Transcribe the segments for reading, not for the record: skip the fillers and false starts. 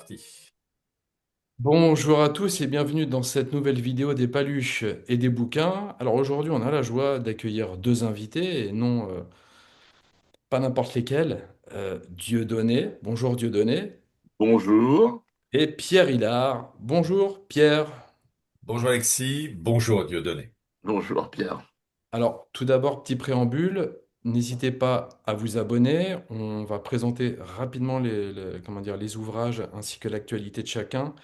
parti. Bonjour à tous et bienvenue dans cette nouvelle vidéo des paluches et des bouquins. Alors aujourd'hui, on a la joie d'accueillir deux invités et non pas n'importe lesquels. Dieudonné, bonjour Dieudonné, Bonjour. et Pierre Hilard. Bonjour Pierre. Bonjour Alexis, bonjour Dieudonné. Bonjour Pierre. Alors tout d'abord, petit préambule, n'hésitez pas à vous abonner. On va présenter rapidement comment dire, les ouvrages ainsi que l'actualité de chacun.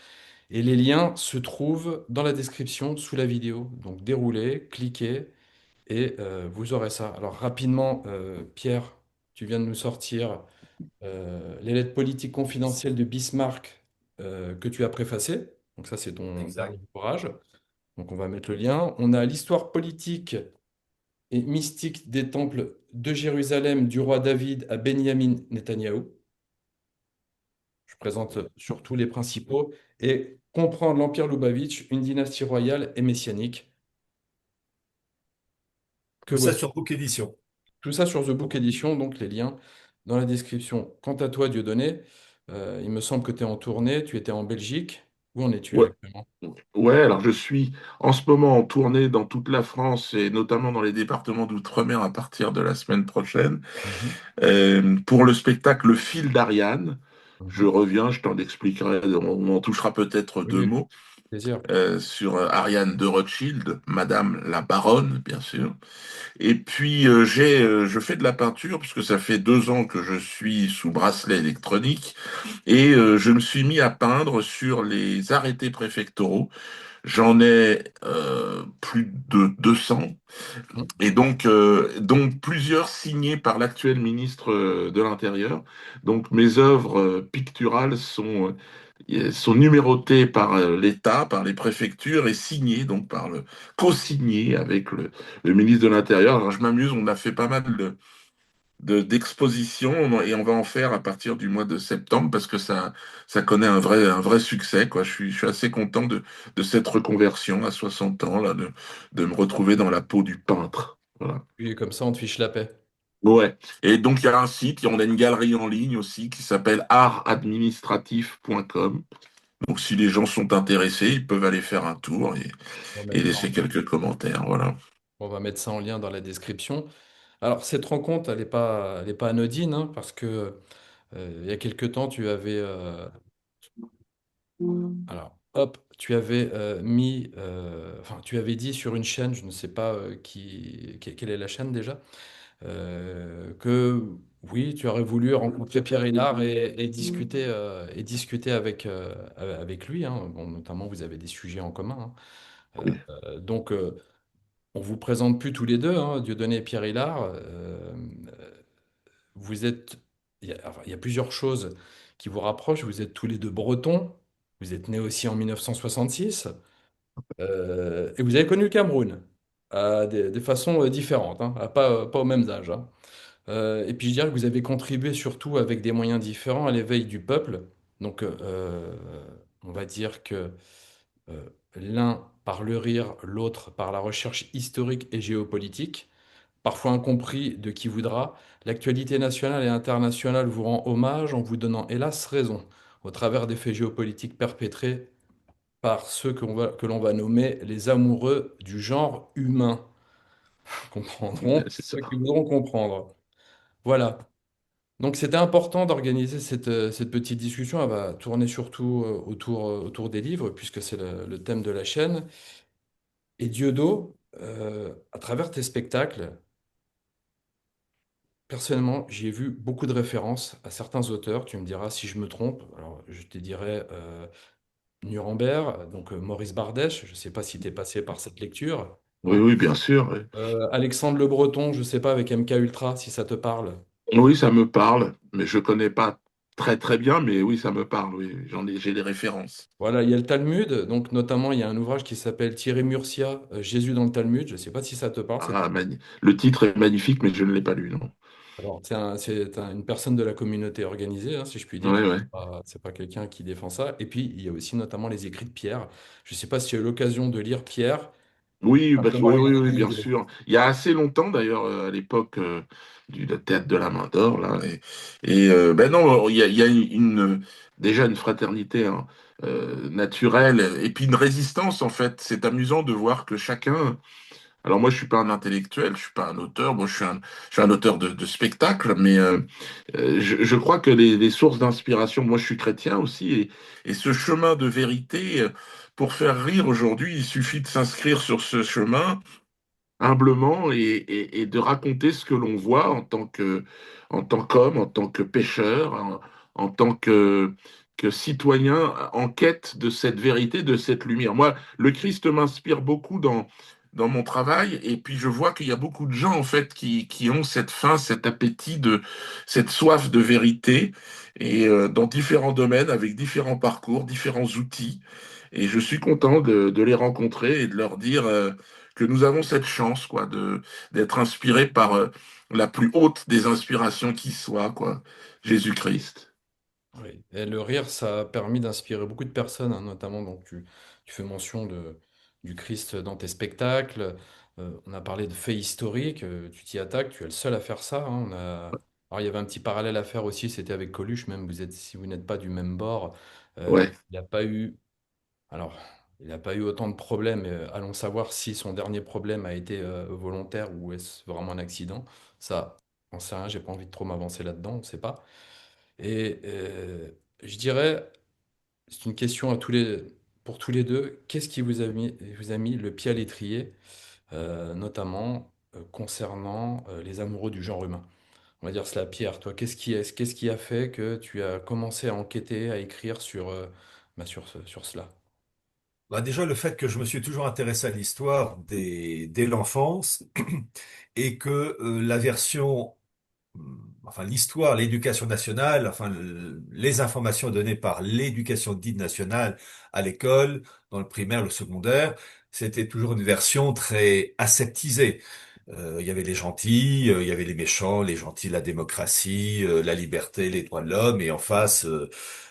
Et les liens se trouvent dans la description sous la vidéo. Donc déroulez, cliquez. Et vous aurez ça. Alors rapidement, Pierre, tu viens de nous sortir les lettres politiques confidentielles de Bismarck que tu as préfacées. Donc ça, c'est ton dernier Exact. ouvrage. Donc on va mettre le lien. On a l'histoire politique et mystique des temples de Jérusalem du roi David à Benjamin Netanyahou. Je présente surtout les principaux. Et comprendre l'Empire Loubavitch, une dynastie royale et messianique. Que Tout ça voici. sur Book Edition. Tout ça sur The Book Edition, donc les liens dans la description. Quant à toi, Dieudonné, il me semble que tu es en tournée, tu étais en Belgique. Où en es-tu Ouais, exactement? ouais, alors je suis en ce moment en tournée dans toute la France et notamment dans les départements d'outre-mer à partir de la semaine prochaine Mhm, pour le spectacle Le Fil d'Ariane. Je mhm. reviens, je t'en expliquerai, on en touchera peut-être deux Oui, mots plaisir. sur Ariane de Rothschild, Madame la Baronne, bien sûr. Et puis je fais de la peinture puisque ça fait 2 ans que je suis sous bracelet électronique. Et je me suis mis à peindre sur les arrêtés préfectoraux. J'en ai plus de 200 Mhm. et donc plusieurs signés par l'actuel ministre de l'Intérieur. Donc mes œuvres picturales sont numérotées par l'État, par les préfectures et signées donc par co-signées avec le ministre de l'Intérieur. Alors je m'amuse, on a fait pas mal d'exposition et on va en faire à partir du mois de septembre parce que ça connaît un vrai succès, quoi. Je suis assez content de cette reconversion à 60 ans, là, de me retrouver dans la peau du peintre. Voilà. Puis comme ça, on te fiche la paix. Ouais. Et donc, il y a un site, et on a une galerie en ligne aussi qui s'appelle artadministratif.com. Donc, si les gens sont intéressés, ils peuvent aller faire un tour On va et mettre ça laisser quelques commentaires. Voilà. on va mettre ça en lien dans la description. Alors, cette rencontre, elle est pas anodine, hein, parce que il y a quelque temps, tu avais, alors, hop, tu avais enfin, tu avais dit sur une chaîne, je ne sais pas quelle est la chaîne déjà, que oui, tu aurais voulu rencontrer Pierre Hélard et discuter avec lui, hein. Bon, notamment, vous avez des sujets en commun, hein. Oui. Donc, on vous présente plus tous les deux, hein, Dieudonné et Pierre Hélard. Vous êtes, enfin, il y a plusieurs choses qui vous rapprochent. Vous êtes tous les deux bretons. Vous êtes nés aussi en 1966. Et vous avez connu le Cameroun à des façons différentes, hein, pas aux mêmes âges, hein. Et puis je dirais que vous avez contribué surtout avec des moyens différents à l'éveil du peuple. Donc on va dire que euh, l'un par le rire, l'autre par la recherche historique et géopolitique, parfois incompris de qui voudra, l'actualité nationale et internationale vous rend hommage en vous donnant hélas raison, au travers des faits géopolitiques perpétrés par ceux que l'on va nommer les amoureux du genre humain. Comprendront C'est ça. ceux qui voudront comprendre. Voilà. Donc c'était important d'organiser cette petite discussion. Elle va tourner surtout autour des livres, puisque c'est le thème de la chaîne. Et Dieudo, à travers tes spectacles, personnellement, j'y ai vu beaucoup de références à certains auteurs. Tu me diras si je me trompe. Alors, je te dirais Nuremberg, donc Maurice Bardèche. Je ne sais pas si tu es passé par cette lecture, Oui, hein. oui, bien sûr. Oui. Alexandre Le Breton, je ne sais pas, avec MK Ultra, si ça te parle. Oui, ça me parle, mais je connais pas très très bien, mais oui, ça me parle. Oui, j'ai des références. Voilà, il y a le Talmud, donc notamment il y a un ouvrage qui s'appelle Thierry Murcia, Jésus dans le Talmud. Je ne sais pas si ça te parle. Le titre est magnifique, mais je ne l'ai pas lu, non. Alors, une personne de la communauté organisée, hein, si je puis dire. Ouais, ouais. C'est pas quelqu'un qui défend ça. Et puis, il y a aussi notamment les écrits de Pierre. Je ne sais pas si tu as eu l'occasion de lire Pierre. Oui, Simplement oui, une oui, oui, bien analyse. sûr. Il y a assez longtemps, d'ailleurs, à l'époque du théâtre de la Main d'Or, là. Ben non, il y a déjà une fraternité hein, naturelle et puis une résistance, en fait. C'est amusant de voir que chacun. Alors, moi, je suis pas un intellectuel, je suis pas un auteur. Moi, je suis un auteur de spectacle, mais je crois que les sources d'inspiration, moi, je suis chrétien aussi, et ce chemin de vérité, pour faire rire aujourd'hui, il suffit de s'inscrire sur ce chemin humblement et de raconter ce que l'on voit en tant qu'homme, en tant que pêcheur, en tant que citoyen en quête de cette vérité, de cette lumière. Moi, le Christ m'inspire beaucoup dans mon travail et puis je vois qu'il y a beaucoup de gens en fait qui ont cette faim, cet appétit cette soif de vérité et dans différents domaines, avec différents parcours, différents outils. Et je suis content de les rencontrer et de leur dire que nous avons cette chance, quoi, d'être inspirés par la plus haute des inspirations qui soit, quoi, Jésus-Christ. Oui. Et le rire, ça a permis d'inspirer beaucoup de personnes, hein, notamment donc tu fais mention du Christ dans tes spectacles. On a parlé de faits historiques, tu t'y attaques, tu es le seul à faire ça, hein. Alors, il y avait un petit parallèle à faire aussi, c'était avec Coluche, même si vous n'êtes pas du même bord. Ouais, Il n'a pas eu, alors, il n'a pas eu autant de problèmes. Allons savoir si son dernier problème a été volontaire ou est-ce vraiment un accident. Ça, j'en sais rien, j'ai pas envie de trop m'avancer là-dedans, on ne sait pas. Et je dirais, c'est une question pour tous les deux, qu'est-ce qui vous a mis le pied à l'étrier, notamment concernant les amoureux du genre humain? On va dire cela, Pierre, toi, qu'est-ce qui a fait que tu as commencé à enquêter, à écrire sur cela? Bah déjà, le fait que je me suis toujours intéressé à l'histoire dès l'enfance et que la version, enfin l'histoire, l'éducation nationale, enfin les informations données par l'éducation dite nationale à l'école, dans le primaire, le secondaire, c'était toujours une version très aseptisée. Il y avait les gentils, il y avait les méchants, les gentils, la démocratie, la liberté, les droits de l'homme, et en face,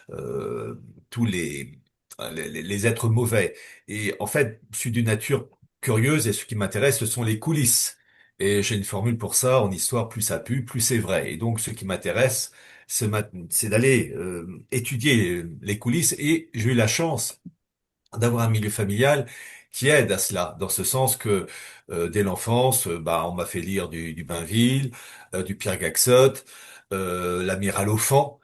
euh, tous les êtres mauvais. Et en fait, je suis d'une nature curieuse et ce qui m'intéresse, ce sont les coulisses. Et j'ai une formule pour ça, en histoire, plus ça pue, plus c'est vrai. Et donc, ce qui m'intéresse, c'est d'aller étudier les coulisses. Et j'ai eu la chance d'avoir un milieu familial qui aide à cela, dans ce sens que dès l'enfance, bah, on m'a fait lire du Bainville, du Pierre Gaxotte, l'amiral Offand,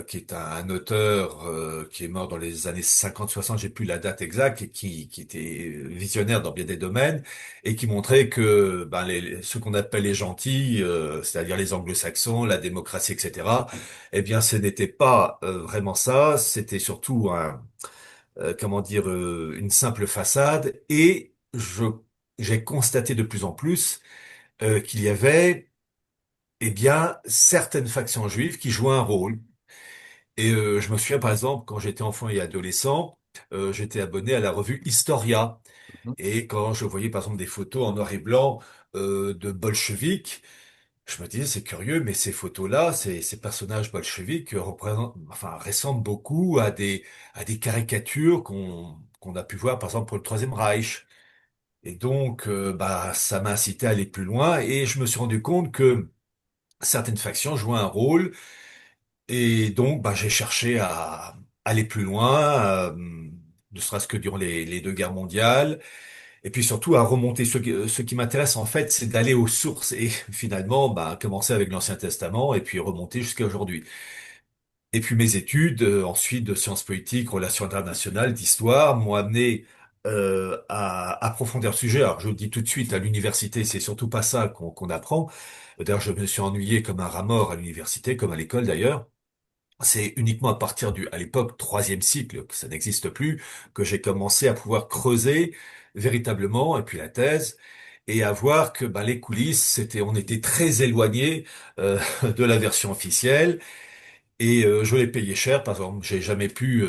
qui est un auteur qui est mort dans les années 50-60, j'ai plus la date exacte, et qui était visionnaire dans bien des domaines, et qui montrait que ben, ce qu'on appelle les gentils, c'est-à-dire les anglo-saxons, la démocratie, etc., eh bien, ce n'était pas vraiment ça, c'était surtout comment dire, une simple façade. Et j'ai constaté de plus en plus qu'il y avait, eh bien, certaines factions juives qui jouaient un rôle. Et je me souviens, par exemple, quand j'étais enfant et adolescent, j'étais abonné à la revue Historia. Mhm. Et quand je voyais, par exemple, des photos en noir et blanc de bolcheviks, je me disais, c'est curieux, mais ces photos-là, ces personnages bolcheviques représentent, enfin, ressemblent beaucoup à des caricatures qu'on a pu voir, par exemple, pour le Troisième Reich. Et donc, bah, ça m'a incité à aller plus loin et je me suis rendu compte que certaines factions jouaient un rôle et donc, bah, j'ai cherché à aller plus loin, ne serait-ce que durant les deux guerres mondiales. Et puis surtout à remonter. Ce qui m'intéresse en fait, c'est d'aller aux sources et finalement, bah, commencer avec l'Ancien Testament et puis remonter jusqu'à aujourd'hui. Et puis mes études, ensuite de sciences politiques, relations internationales, d'histoire, m'ont amené à approfondir le sujet. Alors je le dis tout de suite, à l'université, c'est surtout pas ça qu'on apprend. D'ailleurs, je me suis ennuyé comme un rat mort à l'université, comme à l'école d'ailleurs. C'est uniquement à partir à l'époque, troisième cycle, que ça n'existe plus, que j'ai commencé à pouvoir creuser véritablement, et puis la thèse, et à voir que ben, les coulisses, on était très éloigné de la version officielle, et je l'ai payé cher. Par exemple, j'ai jamais pu,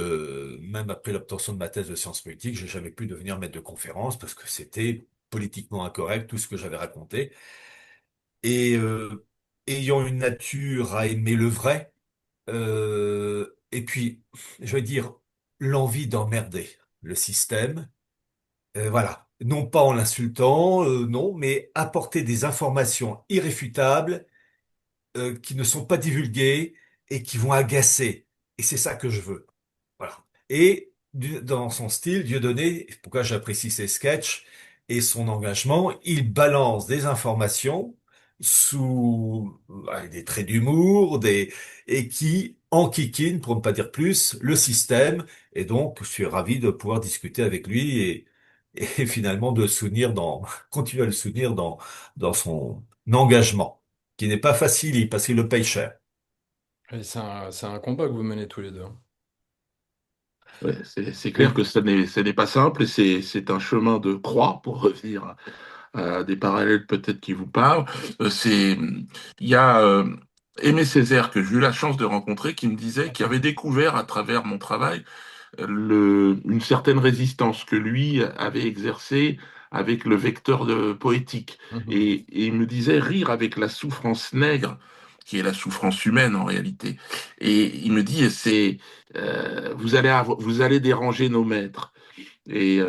même après l'obtention de ma thèse de sciences politiques, j'ai jamais pu devenir maître de conférence parce que c'était politiquement incorrect tout ce que j'avais raconté. Et ayant une nature à aimer le vrai. Et puis, je vais dire, l'envie d'emmerder le système. Voilà. non pas en l'insultant, non, mais apporter des informations irréfutables qui ne sont pas divulguées et qui vont agacer. Et c'est ça que je veux. Voilà. Et dans son style, Dieudonné, pourquoi j'apprécie ses sketchs et son engagement, il balance des informations sous des traits d'humour, et qui enquiquine, pour ne pas dire plus, le système. Et donc, je suis ravi de pouvoir discuter avec lui et finalement de le soutenir continuer à le soutenir dans son engagement, qui n'est pas facile parce qu'il le paye cher. Et c'est un combat que vous menez tous les deux, hein. Ouais, c'est clair Oui. que ce n'est pas simple et c'est un chemin de croix pour revenir des parallèles peut-être qui vous parlent. Il y a Aimé Césaire que j'ai eu la chance de rencontrer qui me disait qu'il avait découvert à travers mon travail une certaine résistance que lui avait exercée avec le vecteur poétique. Mhm. Et il me disait rire avec la souffrance nègre, qui est la souffrance humaine en réalité. Et il me dit, vous allez déranger nos maîtres. Et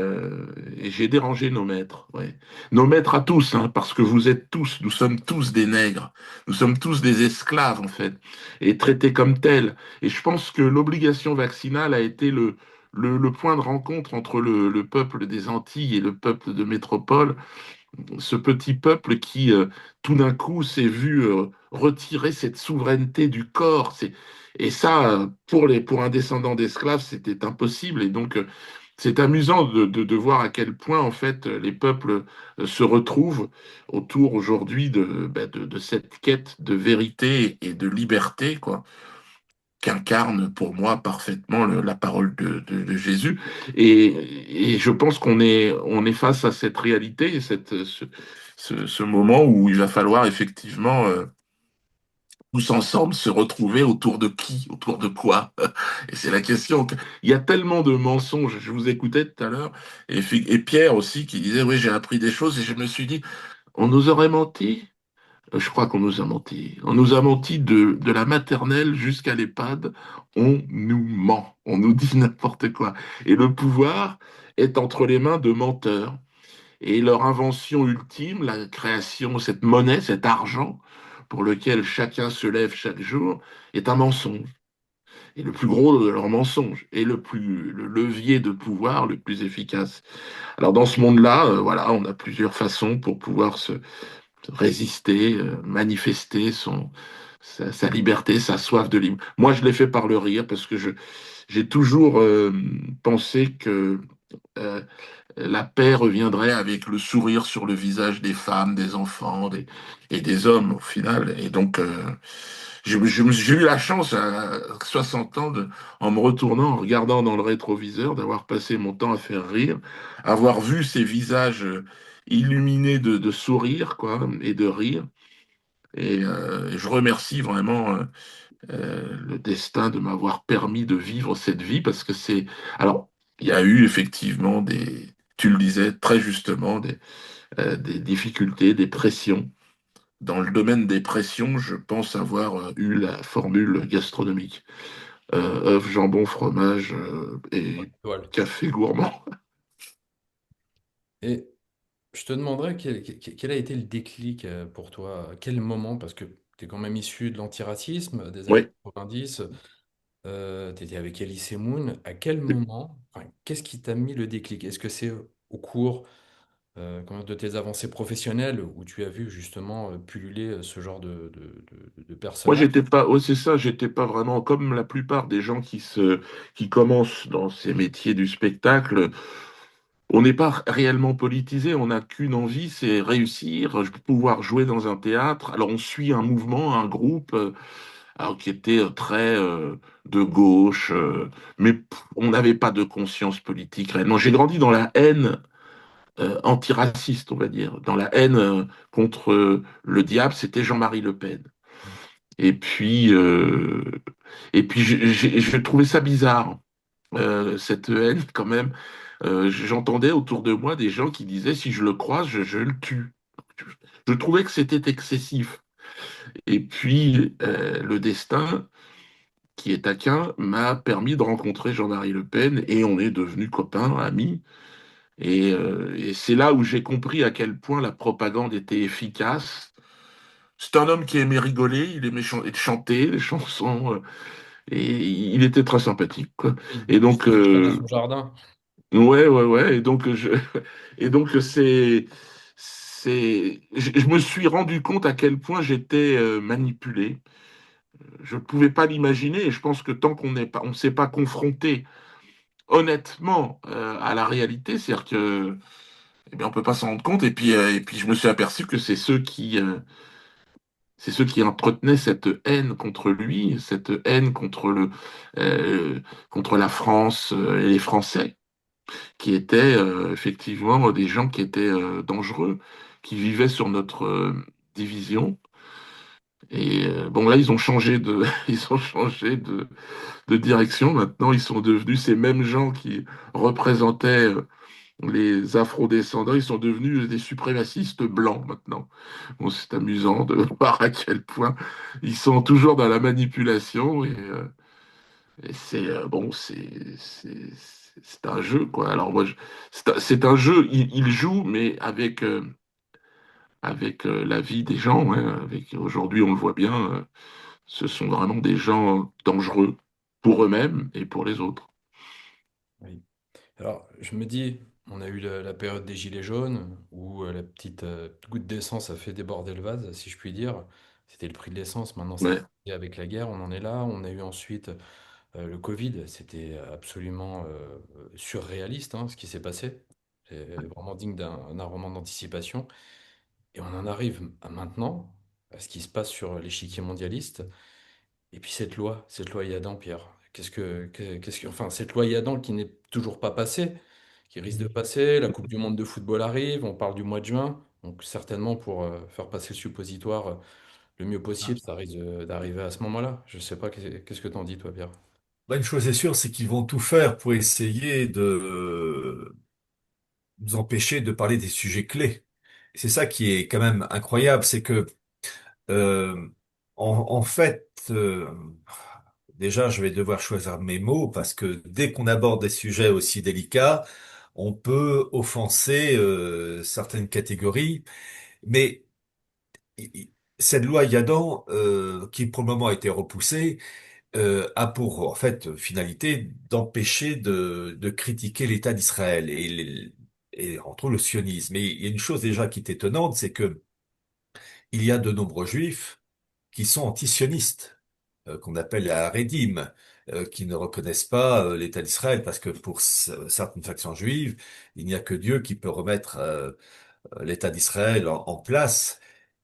j'ai dérangé nos maîtres, ouais. Nos maîtres à tous, hein, parce que vous êtes tous, nous sommes tous des nègres, nous sommes tous des esclaves en fait, et traités comme tels. Et je pense que l'obligation vaccinale a été le point de rencontre entre le peuple des Antilles et le peuple de métropole, ce petit peuple qui, tout d'un coup, s'est vu retirer cette souveraineté du corps. Et ça, pour un descendant d'esclaves, c'était impossible. Et donc, c'est amusant de voir à quel point, en fait, les peuples se retrouvent autour aujourd'hui de cette quête de vérité et de liberté, quoi, qu'incarne pour moi parfaitement la parole de Jésus. Et je pense on est face à cette réalité, ce moment où il va falloir effectivement tous ensemble se retrouver autour de qui, autour de quoi. Et c'est la question. Il y a tellement de mensonges. Je vous écoutais tout à l'heure, et Pierre aussi qui disait, oui, j'ai appris des choses, et je me suis dit, on nous aurait menti. Je crois qu'on nous a menti. On nous a menti de la maternelle jusqu'à l'EHPAD. On nous ment. On nous dit n'importe quoi. Et le pouvoir est entre les mains de menteurs. Et leur invention ultime, la création, cette monnaie, cet argent pour lequel chacun se lève chaque jour, est un mensonge. Et le plus gros de leurs mensonges, et le levier de pouvoir le plus efficace. Alors dans ce monde-là, voilà, on a plusieurs façons pour pouvoir se résister, manifester sa liberté, sa soif de libre. Moi, je l'ai fait par le rire parce que j'ai toujours pensé que euh, la paix reviendrait avec le sourire sur le visage des femmes, des enfants et des hommes au final. Et donc, j'ai eu la chance à 60 ans, en me retournant, en regardant dans le rétroviseur, d'avoir passé mon temps à faire rire, avoir vu ces visages illuminés de sourire, quoi, et de rire. Et je remercie vraiment le destin de m'avoir permis de vivre cette vie parce que c'est. Alors, il y a eu effectivement tu le disais très justement, des difficultés, des pressions. Dans le domaine des pressions, je pense avoir eu la formule gastronomique. Œufs, jambon, fromage et Voilà. café gourmand. Et je te demanderais quel a été le déclic pour toi, à quel moment, parce que tu es quand même issu de l'antiracisme des années Oui. 90, tu étais avec Elie Semoun, à quel moment, enfin, qu'est-ce qui t'a mis le déclic? Est-ce que c'est au cours de tes avancées professionnelles où tu as vu justement pulluler ce genre de Moi, personnages? j'étais pas, ouais, c'est ça, j'étais pas vraiment comme la plupart des gens qui commencent dans ces métiers du spectacle. On n'est pas réellement politisé, on n'a qu'une envie, c'est réussir, pouvoir jouer dans un théâtre. Alors on suit un mouvement, un groupe, alors, qui était très de gauche, mais on n'avait pas de conscience politique réellement. J'ai grandi dans la haine antiraciste, on va dire, dans la haine contre le diable, c'était Jean-Marie Le Pen. Et puis, euh, et puis je trouvais ça bizarre, cette haine quand même. J'entendais autour de moi des gens qui disaient si je le croise, je le tue. Je trouvais que c'était excessif. Et puis, le destin, qui est taquin, m'a permis de rencontrer Jean-Marie Le Pen et on est devenus copains, amis. Et c'est là où j'ai compris à quel point la propagande était efficace. C'est un homme qui aimait rigoler, il aimait chanter les chansons, et il était très sympathique, quoi. Il Et donc, distinguait dans son jardin. ouais, ouais, ouais. Et donc, et donc je me suis rendu compte à quel point j'étais manipulé. Je ne pouvais pas l'imaginer, et je pense que tant on ne s'est pas confronté honnêtement à la réalité, c'est-à-dire que, eh bien, on peut pas s'en rendre compte. Et puis, je me suis aperçu que c'est ceux qui entretenaient cette haine contre lui, cette haine euh, contre la France et les Français, qui étaient effectivement des gens qui étaient dangereux, qui vivaient sur notre division. Et bon, là, ils ont changé ils ont changé de direction. Maintenant, ils sont devenus ces mêmes gens qui représentaient les afro-descendants. Ils sont devenus des suprémacistes blancs maintenant. Bon, c'est amusant de voir à quel point ils sont toujours dans la manipulation. Et c'est bon, c'est un jeu, quoi. Alors moi, c'est un jeu. Il joue, mais avec la vie des gens. Hein, avec aujourd'hui, on le voit bien. Ce sont vraiment des gens dangereux pour eux-mêmes et pour les autres. Oui. Alors, je me dis, on a eu la période des Gilets jaunes, où la petite goutte d'essence a fait déborder le vase, si je puis dire. C'était le prix de l'essence, maintenant ça Ouais, fait avec la guerre, on en est là. On a eu ensuite le Covid, c'était absolument surréaliste, hein, ce qui s'est passé. C'est vraiment digne d'un roman d'anticipation. Et on en arrive à maintenant, à ce qui se passe sur l'échiquier mondialiste. Et puis cette loi Yadan, Pierre, enfin, cette loi Yadan qui n'est toujours pas passée, qui risque de passer. La Coupe du Monde de football arrive, on parle du mois de juin, donc certainement pour faire passer le suppositoire le mieux possible, ça risque d'arriver à ce moment-là. Je sais pas, qu'est-ce que t'en dis, toi, Pierre? Bah, une chose est sûre, c'est qu'ils vont tout faire pour essayer de nous empêcher de parler des sujets clés. C'est ça qui est quand même incroyable, c'est que euh, en fait, déjà, je vais devoir choisir mes mots parce que dès qu'on aborde des sujets aussi délicats, on peut offenser certaines catégories. Mais cette loi Yadan, qui pour le moment a été repoussée, a pour en fait finalité d'empêcher de critiquer l'État d'Israël et entre autres le sionisme. Et il y a une chose déjà qui est étonnante, c'est que il y a de nombreux juifs qui sont antisionistes, qu'on appelle les Haredim, qui ne reconnaissent pas l'État d'Israël, parce que pour certaines factions juives, il n'y a que Dieu qui peut remettre l'État d'Israël en place.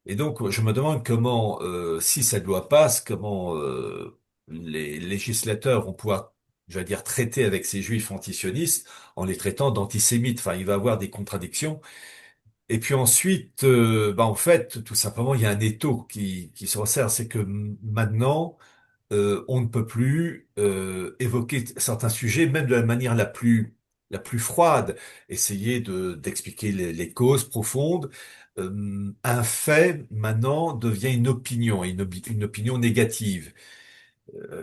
Et donc, je me demande comment, si cette loi passe, comment les législateurs vont pouvoir, je vais dire, traiter avec ces juifs antisionistes en les traitant d'antisémites. Enfin, il va y avoir des contradictions. Et puis ensuite, bah en fait, tout simplement, il y a un étau qui se resserre, c'est que maintenant, on ne peut plus évoquer certains sujets, même de la manière la plus froide, essayer d'expliquer les causes profondes. Un fait maintenant devient une opinion, et une opinion négative.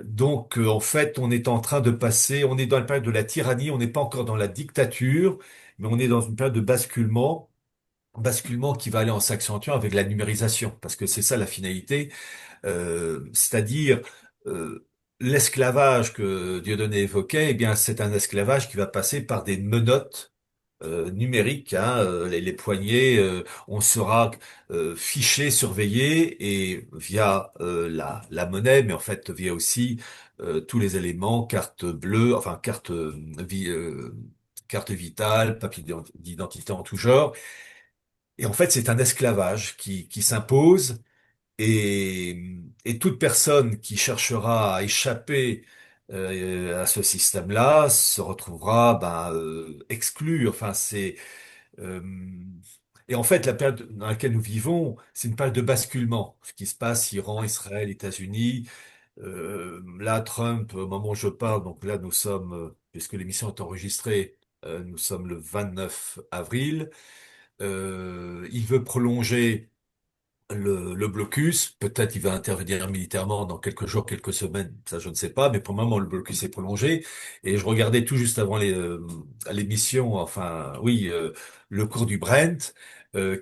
Donc, en fait, on est en train de passer, on est dans la période de la tyrannie, on n'est pas encore dans la dictature, mais on est dans une période de basculement qui va aller en s'accentuant avec la numérisation, parce que c'est ça la finalité, c'est-à-dire l'esclavage que Dieudonné évoquait, eh bien c'est un esclavage qui va passer par des menottes numériques, hein, les poignets, on sera fiché, surveillé et via la monnaie, mais en fait via aussi tous les éléments, carte bleue, enfin carte vitale, papier d'identité en tout genre. Et en fait, c'est un esclavage qui s'impose et toute personne qui cherchera à échapper à ce système-là se retrouvera exclue. Enfin, euh, et en fait, la période dans laquelle nous vivons, c'est une période de basculement. Ce qui se passe, Iran, Israël, États-Unis. Là, Trump, au moment où je parle, donc là, nous sommes, puisque l'émission est enregistrée, nous sommes le 29 avril. Il veut prolonger le blocus. Peut-être il va intervenir militairement dans quelques jours, quelques semaines, ça je ne sais pas, mais pour le moment le blocus est prolongé. Et je regardais tout juste avant l'émission, enfin oui, le cours du Brent,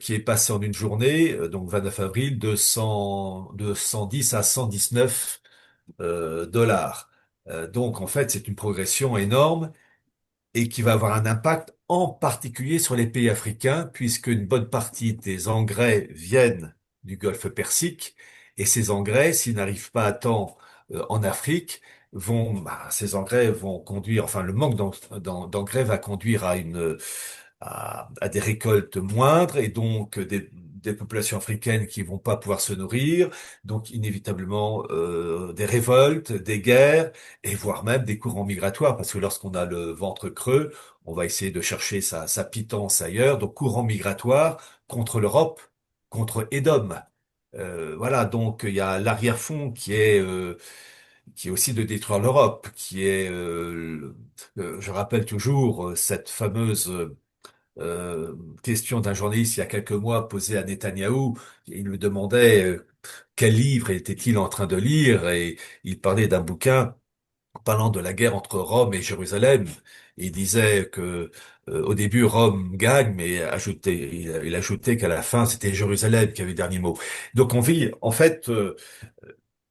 qui est passé en une journée, donc 29 avril, de 110 à 119 dollars. Donc en fait c'est une progression énorme et qui va avoir un impact en particulier sur les pays africains, puisque une bonne partie des engrais viennent du Golfe Persique, et ces engrais, s'ils n'arrivent pas à temps en Afrique, ces engrais vont conduire, enfin le manque d'engrais va conduire à des récoltes moindres et donc des populations africaines qui vont pas pouvoir se nourrir, donc inévitablement des révoltes, des guerres et voire même des courants migratoires, parce que lorsqu'on a le ventre creux, on va essayer de chercher sa pitance ailleurs, donc courant migratoire contre l'Europe, contre Édom. Voilà, donc il y a l'arrière-fond qui est aussi de détruire l'Europe, qui est, je rappelle toujours cette fameuse question d'un journaliste il y a quelques mois posée à Netanyahou. Il lui demandait quel livre était-il en train de lire et il parlait d'un bouquin parlant de la guerre entre Rome et Jérusalem. Il disait que au début Rome gagne, mais il ajoutait qu'à la fin c'était Jérusalem qui avait le dernier mot. Donc on vit en fait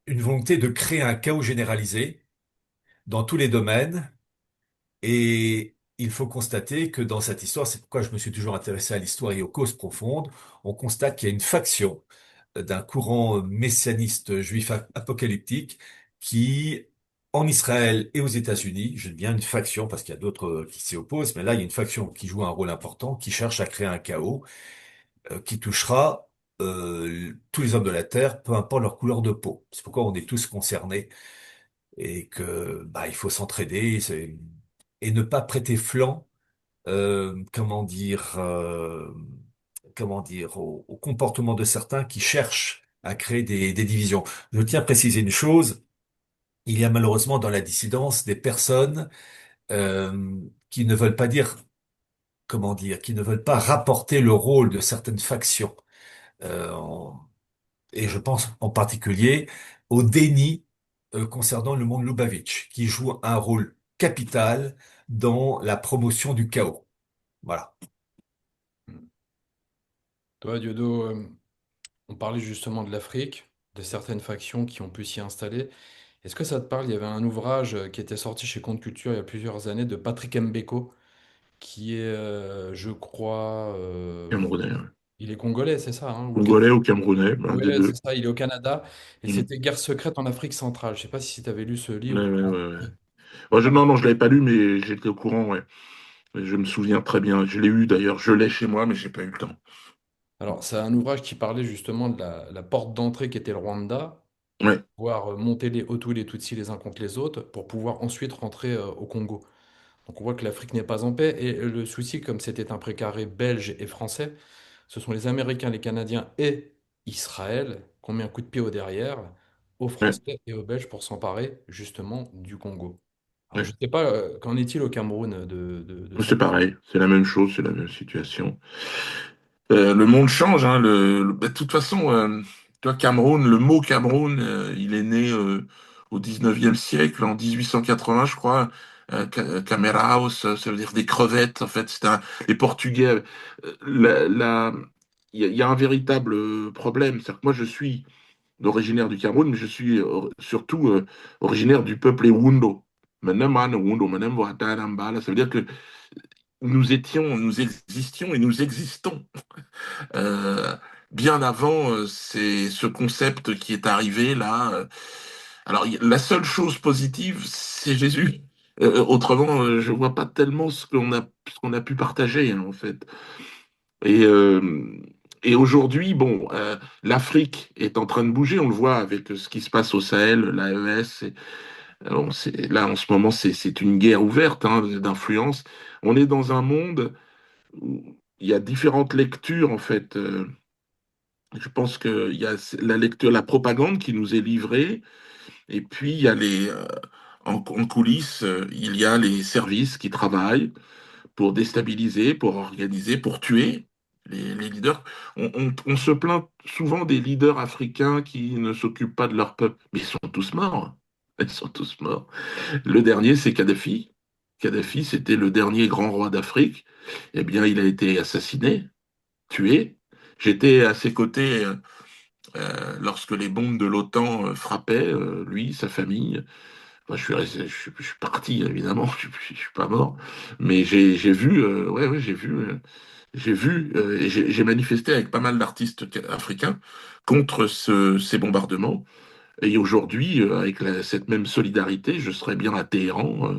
une volonté de créer un chaos généralisé dans tous les domaines et il faut constater que dans cette histoire, c'est pourquoi je me suis toujours intéressé à l'histoire et aux causes profondes, on constate qu'il y a une faction d'un courant messianiste juif apocalyptique qui, en Israël et aux États-Unis, je dis bien une faction parce qu'il y a d'autres qui s'y opposent, mais là, il y a une faction qui joue un rôle important, qui cherche à créer un chaos qui touchera tous les hommes de la Terre, peu importe leur couleur de peau. C'est pourquoi on est tous concernés et que bah, il faut s'entraider et ne pas prêter flanc, comment dire, au comportement de certains qui cherchent à créer des divisions. Je tiens à préciser une chose, il y a malheureusement dans la dissidence des personnes qui ne veulent pas dire, comment dire, qui ne veulent pas rapporter le rôle de certaines factions. Euh, en- et je pense en particulier au déni concernant le monde Lubavitch, qui joue un rôle capital dans la promotion du chaos. Voilà. Toi, Diodo, on parlait justement de l'Afrique, de certaines factions qui ont pu s'y installer. Est-ce que ça te parle? Il y avait un ouvrage qui était sorti chez Compte Culture il y a plusieurs années de Patrick Mbeko, qui est, je crois, Camerounais, ouais. il est congolais, c'est ça, hein, ou Congolais ou camerounais, un des Ouais, c'est deux. ça, il est au Canada, et Mm. c'était Guerre secrète en Afrique centrale. Je sais pas si tu avais lu ce Ouais, livre. ouais, ouais, ouais. Moi, non, non, je l'avais pas lu, mais j'étais au courant, ouais. Je me souviens très bien. Je l'ai eu d'ailleurs, je l'ai chez moi, mais j'ai pas eu le temps. Alors, c'est un ouvrage qui parlait justement de la porte d'entrée qui était le Rwanda, Ouais, pouvoir monter les Hutus et les Tutsis les uns contre les autres, pour pouvoir ensuite rentrer au Congo. Donc on voit que l'Afrique n'est pas en paix. Et le souci, comme c'était un précaré belge et français, ce sont les Américains, les Canadiens et Israël qui ont mis un coup de pied au derrière aux ouais. Français et aux Belges pour s'emparer justement du Congo. Alors je Ouais. ne sais pas, qu'en est-il au Cameroun de C'est cette... pareil, c'est la même chose, c'est la même situation. Le monde change, hein, bah, de toute façon, toi, Cameroun, le mot Cameroun, il est né au 19e siècle, en 1880, je crois. Cameraos, ça veut dire des crevettes, en fait. Les Portugais. Il y a un véritable problème. C'est-à-dire que moi, je suis originaire du Cameroun, mais je suis surtout originaire du peuple Ewondo. Meneman, Ewondo, Menem, Ouattara, Mbala. Ça veut dire que nous existions et nous existons euh, bien avant c'est ce concept qui est arrivé là. Alors, la seule chose positive, c'est Jésus. Autrement, je vois pas tellement ce qu'on a pu partager, hein, en fait. Et, euh, et aujourd'hui, bon, l'Afrique est en train de bouger. On le voit avec ce qui se passe au Sahel, l'AES. Là, en ce moment, c'est une guerre ouverte hein, d'influence. On est dans un monde où il y a différentes lectures, en fait. Je pense qu'il y a la lecture, la propagande qui nous est livrée, et puis il y a en coulisses, il y a les services qui travaillent pour déstabiliser, pour organiser, pour tuer. Les leaders, on se plaint souvent des leaders africains qui ne s'occupent pas de leur peuple, mais ils sont tous morts. Ils sont tous morts. Le dernier, c'est Kadhafi. Kadhafi, c'était le dernier grand roi d'Afrique. Eh bien, il a été assassiné, tué. J'étais à ses côtés lorsque les bombes de l'OTAN frappaient, lui, sa famille. Enfin, je suis parti, évidemment, je suis pas mort. Mais j'ai vu, ouais, ouais, j'ai vu, et j'ai manifesté avec pas mal d'artistes africains contre ces bombardements. Et aujourd'hui, avec cette même solidarité, je serais bien à Téhéran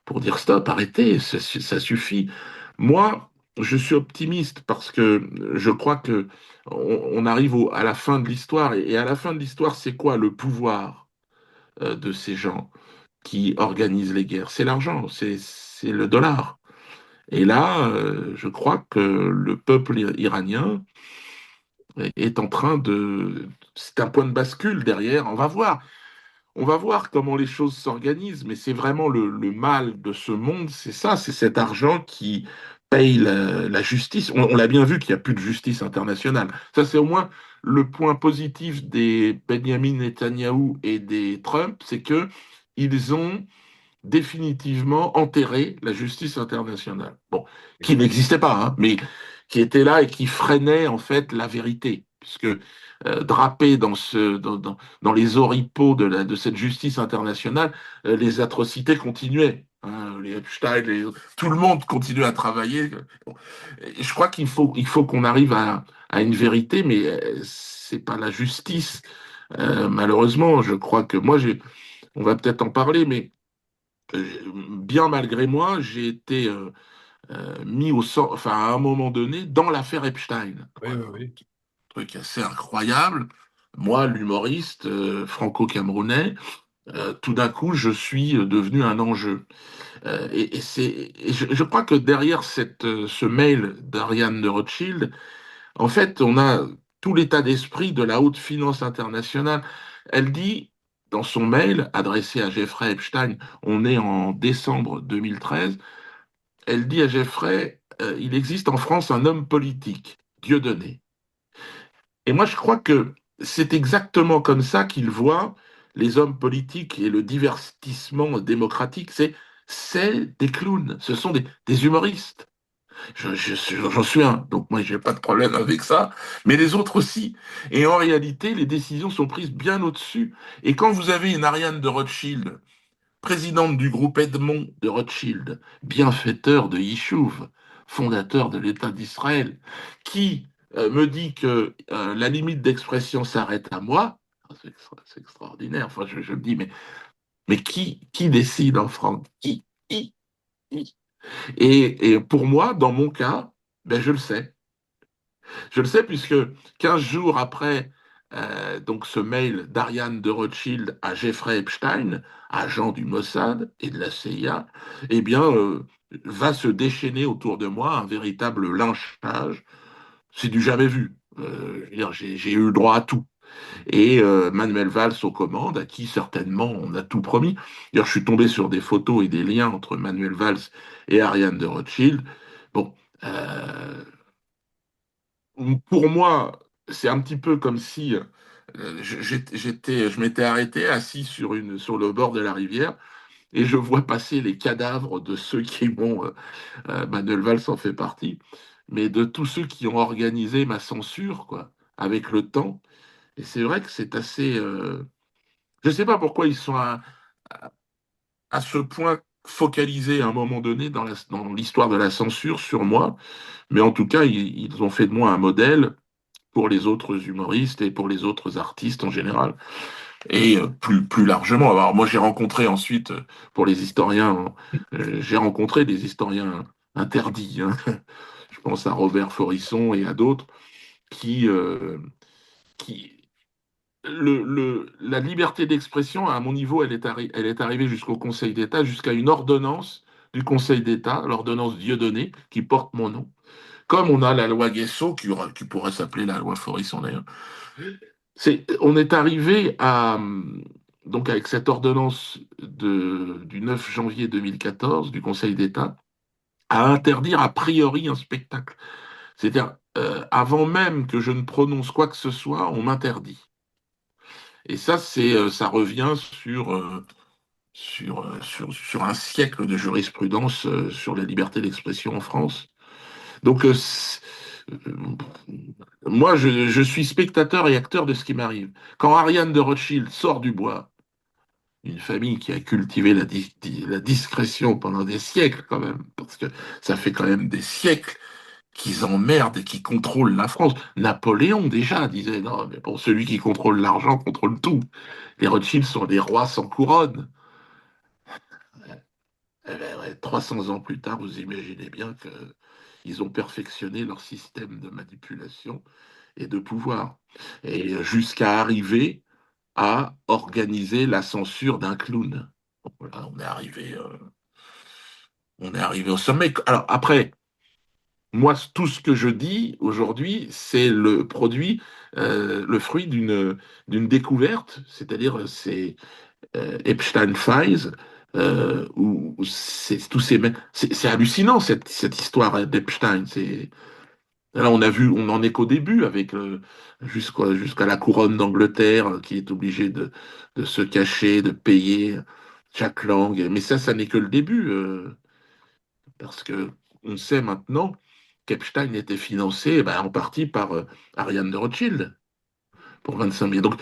pour dire stop, arrêtez, ça suffit. Moi, je suis optimiste parce que je crois que on arrive à la fin de l'histoire. Et à la fin de l'histoire, c'est quoi le pouvoir de ces gens qui organisent les guerres? C'est l'argent, c'est le dollar. Et là, je crois que le peuple iranien est en train de... C'est un point de bascule derrière. On va voir. On va voir comment les choses s'organisent, mais c'est vraiment le mal de ce monde, c'est ça, c'est cet argent qui paye la justice. On l'a bien vu qu'il n'y a plus de justice internationale. Ça, c'est au moins le point positif des Benjamin Netanyahou et des Trump, c'est que ils ont définitivement enterré la justice internationale. Bon, qui n'existait pas, hein, mais qui était là et qui freinait en fait la vérité, puisque drapé dans les oripeaux de cette justice internationale, les atrocités continuaient. Hein, les Epstein, tout le monde continue à travailler. Bon. Et je crois il faut qu'on arrive à une vérité, mais c'est pas la justice. Malheureusement, je crois que on va peut-être en parler, mais bien malgré moi, j'ai été mis enfin, à un moment donné, dans l'affaire Epstein. Oui, oui, oui. Truc assez incroyable. Moi, l'humoriste franco-camerounais, tout d'un coup, je suis devenu un enjeu. Je crois que derrière ce mail d'Ariane de Rothschild, en fait, on a tout l'état d'esprit de la haute finance internationale. Elle dit, dans son mail adressé à Jeffrey Epstein, on est en décembre 2013, elle dit à Jeffrey, il existe en France un homme politique, Dieudonné. Et moi, je crois que c'est exactement comme ça qu'il voit les hommes politiques et le divertissement démocratique. C'est des clowns, ce sont des humoristes. J'en suis un, donc moi, j'ai pas de problème avec ça, mais les autres aussi. Et en réalité, les décisions sont prises bien au-dessus. Et quand vous avez une Ariane de Rothschild, présidente du groupe Edmond de Rothschild, bienfaiteur de Yishuv, fondateur de l'État d'Israël, qui me dit que la limite d'expression s'arrête à moi, c'est extraordinaire. Enfin, je me dis, mais qui décide en France? Qui? Et pour moi, dans mon cas, ben, je le sais. Je le sais puisque 15 jours après donc ce mail d'Ariane de Rothschild à Jeffrey Epstein, agent du Mossad et de la CIA, eh bien, va se déchaîner autour de moi un véritable lynchage. C'est du jamais vu. Je veux dire, j'ai eu le droit à tout. Et Manuel Valls aux commandes, à qui certainement on a tout promis. D'ailleurs, je suis tombé sur des photos et des liens entre Manuel Valls et Ariane de Rothschild. Bon, euh, pour moi, c'est un petit peu comme si je m'étais arrêté assis sur le bord de la rivière et je vois passer les cadavres de ceux qui m'ont, Manuel Valls en fait partie, mais de tous ceux qui ont organisé ma censure, quoi, avec le temps. Et c'est vrai que c'est assez. Je ne sais pas pourquoi ils sont à ce point focalisés à un moment donné dans l'histoire de la censure sur moi, mais en tout cas, ils ont fait de moi un modèle pour les autres humoristes et pour les autres artistes en général. Et plus largement. Alors moi j'ai rencontré ensuite, pour les historiens, j'ai rencontré des historiens interdits. Hein. Je pense à Robert Forisson et à d'autres qui, qui la liberté d'expression, à mon niveau, elle est arrivée jusqu'au Conseil d'État, jusqu'à une ordonnance du Conseil d'État, l'ordonnance Dieudonné, qui porte mon nom. Comme on a la loi Guesso, qui pourrait s'appeler la loi Forisson d'ailleurs. On est arrivé donc avec cette ordonnance du 9 janvier 2014 du Conseil d'État, à interdire a priori un spectacle. C'est-à-dire, avant même que je ne prononce quoi que ce soit, on m'interdit. Et ça, ça revient sur un siècle de jurisprudence sur la liberté d'expression en France. Donc, euh, moi, je suis spectateur et acteur de ce qui m'arrive. Quand Ariane de Rothschild sort du bois, une famille qui a cultivé la discrétion pendant des siècles quand même, parce que ça fait quand même des siècles qu'ils emmerdent et qui contrôlent la France. Napoléon déjà disait, non, mais bon, celui qui contrôle l'argent contrôle tout. Les Rothschild sont des rois sans couronne. Eh ben ouais, 300 ans plus tard, vous imaginez bien que ils ont perfectionné leur système de manipulation et de pouvoir. Et jusqu'à arriver à organiser la censure d'un clown. Voilà, on est arrivé au sommet. Alors après, moi, tout ce que je dis aujourd'hui, c'est le fruit d'une découverte, c'est-à-dire c'est Epstein Files, où c'est tous ces c'est hallucinant cette histoire d'Epstein. Là, on en est qu'au début avec jusqu'à la couronne d'Angleterre qui est obligée de se cacher, de payer chaque langue. Mais ça n'est que le début, parce que on sait maintenant qu'Epstein était financé ben, en partie par Ariane de Rothschild pour 25 millions. Donc,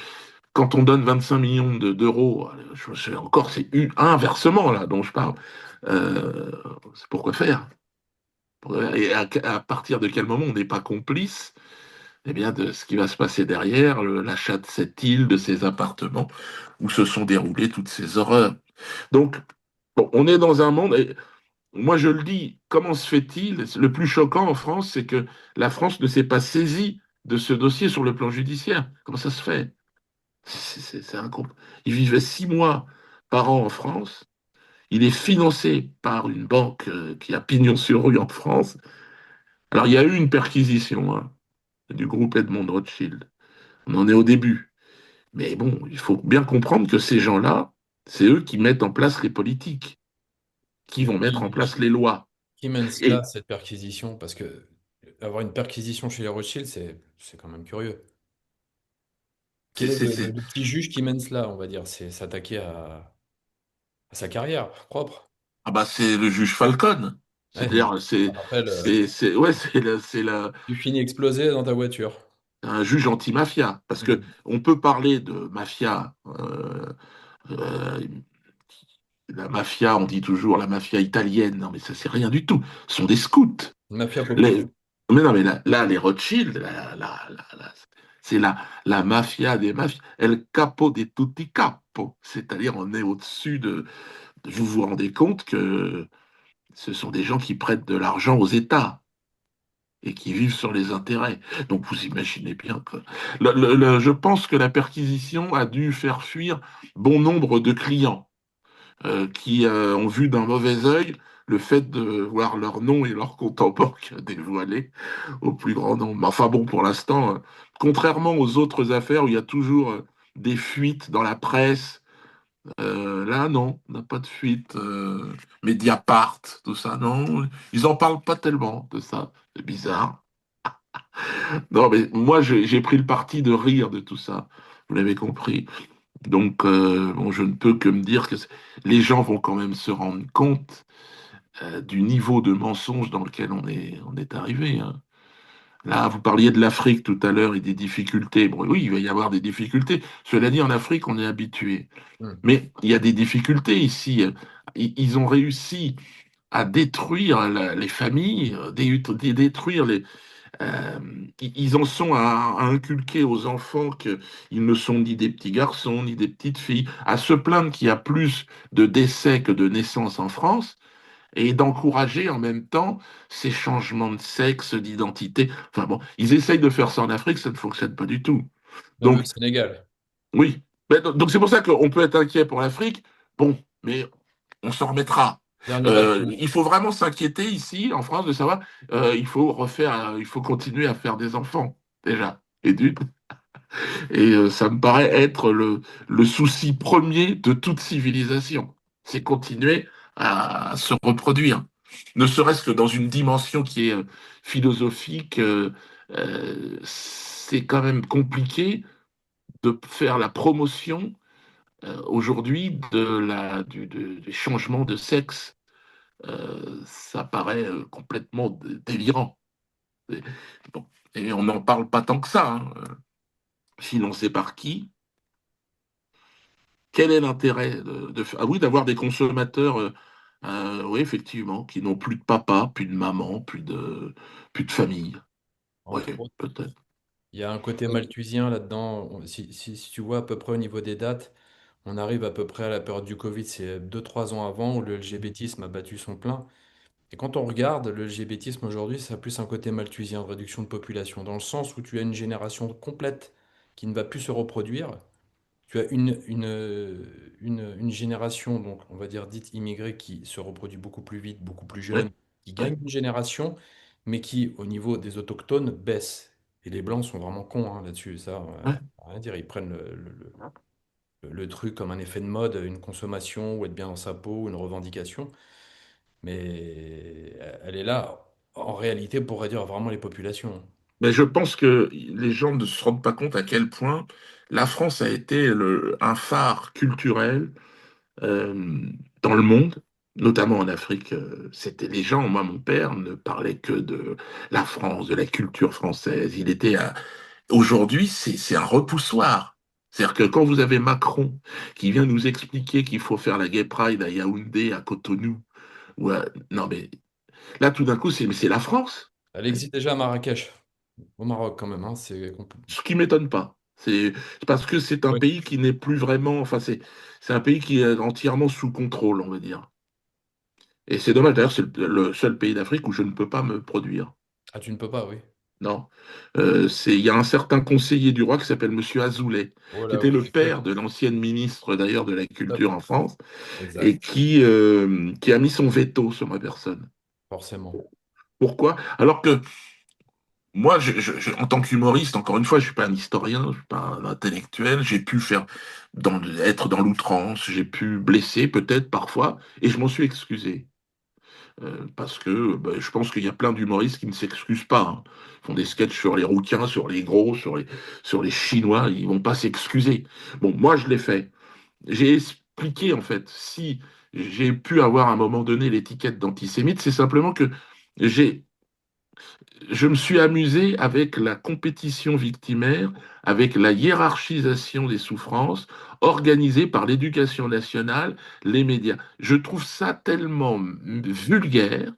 quand on donne 25 millions d'euros, je sais encore, c'est un versement là dont je parle. Euh, c'est pourquoi faire? Et à partir de quel moment on n'est pas complice eh bien, de ce qui va se passer derrière, l'achat de cette île, de ces appartements où se sont déroulées toutes ces horreurs. Donc, bon, on est dans un monde, et moi je le dis, comment se fait-il? Le plus choquant en France, c'est que la France ne s'est pas saisie de ce dossier sur le plan judiciaire. Comment ça se fait? C'est incroyable. Il vivait 6 mois par an en France. Il est financé par une banque qui a pignon sur rue en France. Alors, il y a eu une perquisition hein, du groupe Edmond Rothschild. On en est au début. Mais bon, il faut bien comprendre que ces gens-là, c'est eux qui mettent en place les politiques, qui Et vont mettre en place les lois. qui mène cela, Et cette perquisition? Parce que avoir une perquisition chez les Rothschild, c'est quand même curieux. c'est Quel est c'est- c'est- le petit juge qui mène cela, on va dire? C'est s'attaquer à sa carrière propre. ah bah c'est le juge Falcon. Ouais, C'est-à-dire, ça rappelle, ouais, c'est tu finis explosé dans ta voiture. un juge anti-mafia. Parce que Mhm. on peut parler de mafia. Euh, la mafia, on dit toujours la mafia italienne. Non, mais ça, c'est rien du tout. Ce sont des scouts. Une mafia populaire. Les- Mais non, mais là, les Rothschild, c'est la mafia des mafias. El capo de tutti capo. C'est-à-dire, on est au-dessus vous vous rendez compte que ce sont des gens qui prêtent de l'argent aux États et qui vivent sur les intérêts. Donc, vous imaginez bien que. Je pense que la perquisition a dû faire fuir bon nombre de clients qui ont vu d'un mauvais œil le fait de voir leur nom et leur compte en banque dévoilés au plus grand nombre. Mais enfin bon, pour l'instant, contrairement aux autres affaires où il y a toujours des fuites dans la presse, là non, on n'a pas de fuite. Mediapart, tout ça, non, ils en parlent pas tellement de ça. C'est bizarre. Non, mais moi j'ai pris le parti de rire de tout ça. Vous l'avez compris. Donc, bon, je ne peux que me dire que les gens vont quand même se rendre compte du niveau de mensonge dans lequel on est arrivé. Hein. Là, vous parliez de l'Afrique tout à l'heure et des difficultés. Bon, oui, il va y avoir des difficultés. Cela dit, en Afrique, on est habitué. Mhm. Mais il y a des difficultés ici. Ils ont réussi à détruire les familles, détruire les. euh, ils en sont à inculquer aux enfants qu'ils ne sont ni des petits garçons ni des petites filles, à se plaindre qu'il y a plus de décès que de naissances en France et d'encourager en même temps ces changements de sexe, d'identité. Enfin bon, ils essayent de faire ça en Afrique, ça ne fonctionne pas du tout. Même au Donc, Sénégal. oui. Donc c'est pour ça qu'on peut être inquiet pour l'Afrique. Bon, mais on s'en remettra. Dernier battement. Il faut vraiment s'inquiéter ici, en France, de savoir, il faut continuer à faire des enfants, déjà. Et ça me paraît être le souci premier de toute civilisation. C'est continuer à se reproduire. ne serait-ce que dans une dimension qui est philosophique, c'est quand même compliqué de faire la promotion aujourd'hui des changements de sexe. Ça paraît complètement délirant. Et, bon, et on n'en parle pas tant que ça, hein. Financé par qui? Quel est l'intérêt ah oui, d'avoir des consommateurs, oui, effectivement, qui n'ont plus de papa, plus de maman, plus de famille. Oui, Entre autres. peut-être. Il y a un côté malthusien là-dedans. Si tu vois à peu près au niveau des dates, on arrive à peu près à la période du Covid, c'est 2 3 ans avant où le LGBTisme a battu son plein. Et quand on regarde, le LGBTisme aujourd'hui, ça a plus un côté malthusien de réduction de population, dans le sens où tu as une génération complète qui ne va plus se reproduire. Tu as une génération, donc on va dire dite immigrée, qui se reproduit beaucoup plus vite, beaucoup plus Oui, jeune, qui oui, gagne une génération, mais qui, au niveau des autochtones, baisse. Et les Blancs sont vraiment cons hein, là-dessus, ça, oui. rien à dire. Ils prennent le truc comme un effet de mode, une consommation, ou être bien dans sa peau, ou une revendication, mais elle est là, en réalité, pour réduire vraiment les populations. Mais je pense que les gens ne se rendent pas compte à quel point la France a été un phare culturel euh, dans le monde, notamment en Afrique. C'était les gens, moi, mon père ne parlait que de la France, de la culture française. Aujourd'hui, c'est un repoussoir. C'est-à-dire que quand vous avez Macron qui vient nous expliquer qu'il faut faire la Gay Pride à Yaoundé, à Cotonou, non mais là tout d'un coup c'est la France. Elle existe déjà à Marrakech, au Maroc quand même, hein, Ce qui m'étonne pas. C'est parce que c'est un Oui. pays qui n'est plus vraiment, enfin c'est un pays qui est entièrement sous contrôle, on va dire. Et c'est dommage d'ailleurs, c'est le seul pays d'Afrique où je ne peux pas me produire. Ah, tu ne peux pas, oui. Non. Il y a un certain conseiller du roi qui s'appelle Monsieur Azoulay, Oh qui là était oui, le j'ai cru. père de l'ancienne ministre d'ailleurs de la Tout à Culture fait. en France, et Exact. qui a mis son veto sur ma personne. Forcément. Pourquoi? Alors que moi, en tant qu'humoriste, encore une fois, je suis pas un historien, je suis pas un intellectuel, j'ai pu être dans l'outrance, j'ai pu blesser peut-être parfois, et je m'en suis excusé. Parce que je pense qu'il y a plein d'humoristes qui ne s'excusent pas, hein. Ils font des sketchs sur les rouquins, sur les gros, sur les Chinois, ils vont pas s'excuser. Bon, moi, je l'ai fait. J'ai expliqué, en fait, si j'ai pu avoir à un moment donné l'étiquette d'antisémite, c'est simplement que j'ai je me suis amusé avec la compétition victimaire, avec la hiérarchisation des souffrances organisée par l'éducation nationale, les médias. Je trouve ça tellement vulgaire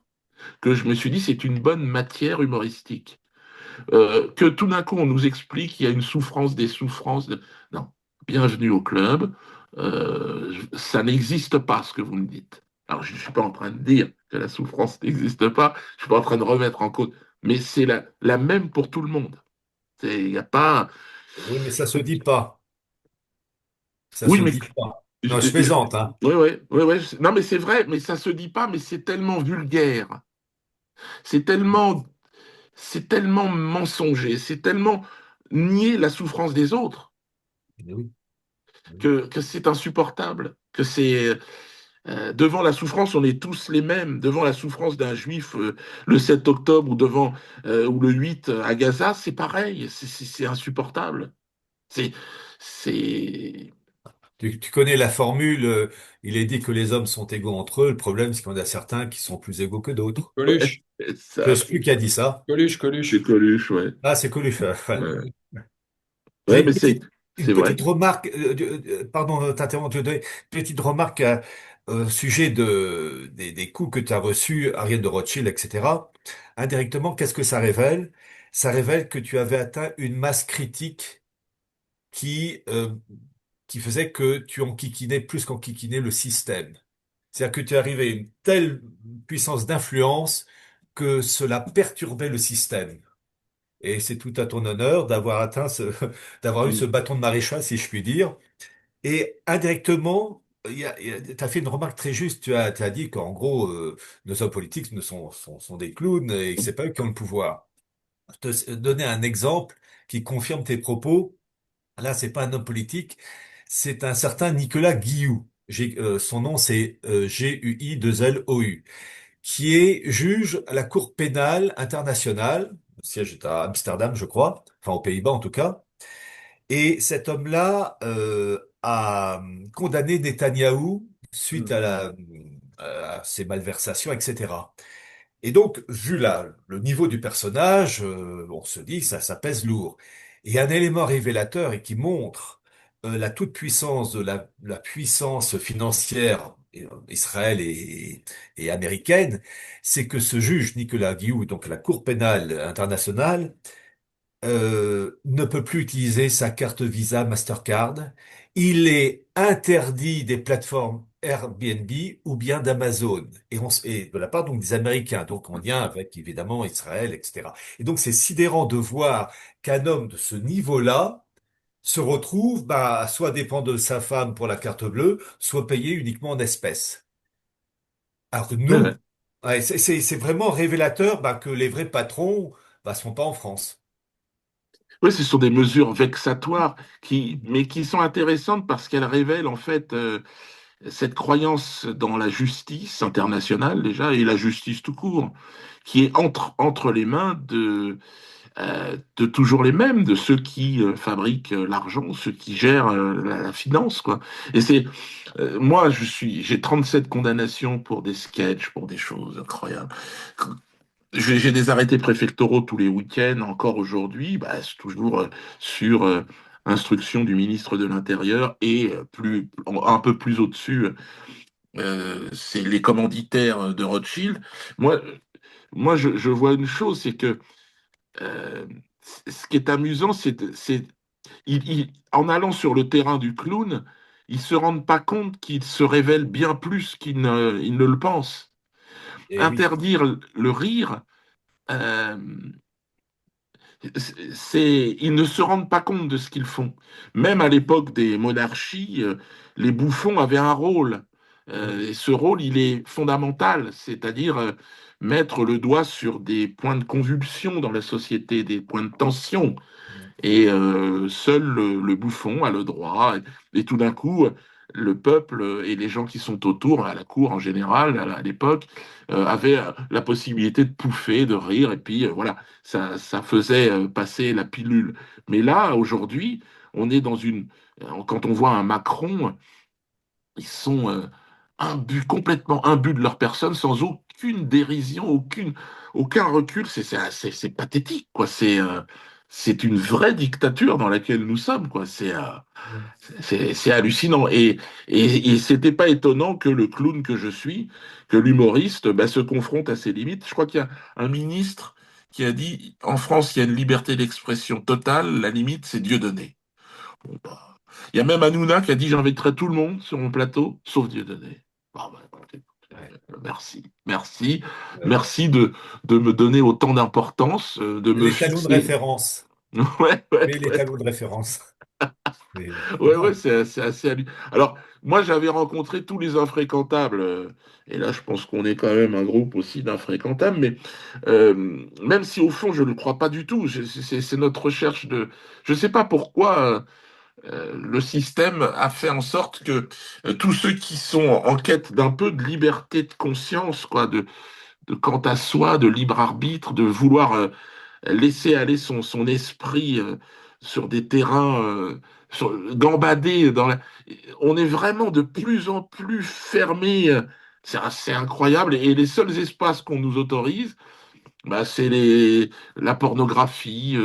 que je me suis dit c'est une bonne matière humoristique. Que tout d'un coup on nous explique qu'il y a une souffrance des souffrances. Non, bienvenue au club. Ça n'existe pas ce que vous me dites. Alors je ne suis pas en train de dire que la souffrance n'existe pas, je ne suis pas en train de remettre en cause, mais c'est la même pour tout le monde. Il n'y a pas. Oui, mais ça se dit pas. Ça Oui, se mais dit pas. je- Non, je je- plaisante, hein. ouais, ouais, ouais, ouais. Non, mais c'est vrai, mais ça se dit pas, mais c'est tellement vulgaire. C'est tellement c'est tellement mensonger, c'est tellement nier la souffrance des autres Mais oui. Oui. que c'est insupportable, que c'est devant la souffrance, on est tous les mêmes. Devant la souffrance d'un juif le 7 octobre ou le 8 à Gaza, c'est pareil, c'est insupportable. C'est c'est Tu connais la formule, il est dit que les hommes sont égaux entre eux. Le problème, c'est qu'il y en a certains qui sont plus égaux que d'autres. Coluche, Je ça, sais plus qui a dit ça. Coluche, c'est Coluche. Coluche, ouais. Ah, c'est Coluche. Voilà. Ouais, J'ai ouais, mais c'est une vrai. petite remarque, pardon de t'interrompre, Dieudonné. Petite remarque au sujet des coups que tu as reçus, Ariane de Rothschild, etc. Indirectement, qu'est-ce que ça révèle? Ça révèle que tu avais atteint une masse critique qui, euh, qui faisait que tu enquiquinais plus qu'enquiquinais le système. C'est-à-dire que tu arrivais à une telle puissance d'influence que cela perturbait le système. Et c'est tout à ton honneur d'avoir atteint d'avoir eu ce bâton de maréchal, si je puis dire. Et indirectement, tu as fait une remarque très juste. Tu as dit qu'en gros, nos hommes politiques sont des clowns et que c'est pas eux qui ont le pouvoir. Je te donner un exemple qui confirme tes propos. Là, c'est pas un homme politique, c'est un certain Nicolas Guillou. Son nom, c'est Guillou, qui est juge à la Cour pénale internationale. Le siège est à Amsterdam, je crois, enfin aux Pays-Bas en tout cas. Et cet homme-là a condamné Netanyahou suite Mhm. à ses malversations, etc. Et donc, vu le niveau du personnage, on se dit ça pèse lourd. Et un élément révélateur et qui montre la toute-puissance de la puissance financière Israël et américaine, c'est que ce juge Nicolas Guillou, donc la Cour pénale internationale, ne peut plus utiliser sa carte Visa Mastercard. Il est interdit des plateformes Airbnb ou bien d'Amazon et de la part donc des Américains, donc en lien avec évidemment Israël, etc. Et donc c'est sidérant de voir qu'un homme de ce niveau-là se retrouve soit dépend de sa femme pour la carte bleue, soit payé uniquement en espèces. Alors que Ouais, ouais. nous, ouais, c'est vraiment révélateur que les vrais patrons sont pas en France. Oui, ce sont des mesures vexatoires mais qui sont intéressantes parce qu'elles révèlent en fait cette croyance dans la justice internationale déjà et la justice tout court, qui est entre les mains de toujours les mêmes, de ceux qui fabriquent l'argent, ceux qui gèrent la finance, quoi. Et moi, j'ai 37 condamnations pour des sketchs, pour des choses incroyables. J'ai des arrêtés préfectoraux tous les week-ends, encore aujourd'hui, bah, c'est toujours sur instruction du ministre de l'Intérieur et un peu plus au-dessus, c'est les commanditaires de Rothschild. Moi, je vois une chose, c'est que euh, ce qui est amusant, en allant sur le terrain du clown, ils se rendent pas compte qu'ils se révèlent bien plus qu'ils ne le pensent. Et oui. Interdire le rire, euh, ils ne se rendent pas compte de ce qu'ils font. Même à l'époque des monarchies, les bouffons avaient un rôle. Et ce rôle, il est fondamental, c'est-à-dire mettre le doigt sur des points de convulsion dans la société, des points de tension. Et seul le bouffon a le droit. Et tout d'un coup, le peuple et les gens qui sont autour, à la cour en général, à l'époque, avaient la possibilité de pouffer, de rire. Et puis voilà, ça faisait passer la pilule. Mais là, aujourd'hui, on est dans quand on voit un Macron, ils sont complètement imbus de leur personne, sans aucune dérision, aucun recul. C'est pathétique, quoi. C'est une vraie dictature dans laquelle nous sommes, quoi. C'est hallucinant. Et c'était pas étonnant que le clown que je suis, que l'humoriste, bah, se confronte à ses limites. Je crois qu'il y a un ministre qui a dit, en France, il y a une liberté d'expression totale, la limite, c'est Dieudonné. Bon, bah, il y a même Hanouna qui a dit j'inviterai tout le monde sur mon plateau, sauf Dieudonné. Bon, bah, écoutez, Ouais. merci, merci, Ouais. merci de me donner autant d'importance, de me Les talons de fixer. référence. Ouais, ouais, Oui, les ouais, talons de référence. C'est ouais, ouais, normal. c'est assez Alors, moi, j'avais rencontré tous les infréquentables, et là, je pense qu'on est quand même un groupe aussi d'infréquentables, mais même si au fond, je ne le crois pas du tout, c'est notre recherche de. Je ne sais pas pourquoi. Le système a fait en sorte que tous ceux qui sont en quête d'un peu de liberté de conscience, quoi, de quant à soi, de libre arbitre, de vouloir laisser aller son esprit sur des terrains, gambader on est vraiment de plus en plus fermé. C'est assez incroyable. Et les seuls espaces qu'on nous autorise, bah, c'est la pornographie,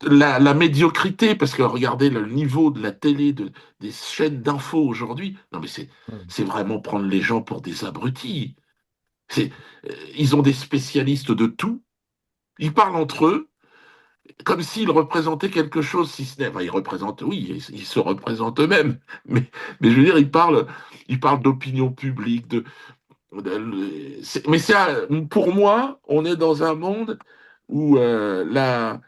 la médiocrité, parce que regardez le niveau de la télé, des chaînes d'infos aujourd'hui. Non, mais Mhm. c'est vraiment prendre les gens pour des abrutis. C'est, ils ont des spécialistes de tout. Ils parlent entre eux comme s'ils représentaient quelque chose, si ce n'est. Enfin, ils représentent, oui, ils se représentent eux-mêmes. Mais je veux dire, ils parlent d'opinion publique, mais pour moi, on est dans un monde où la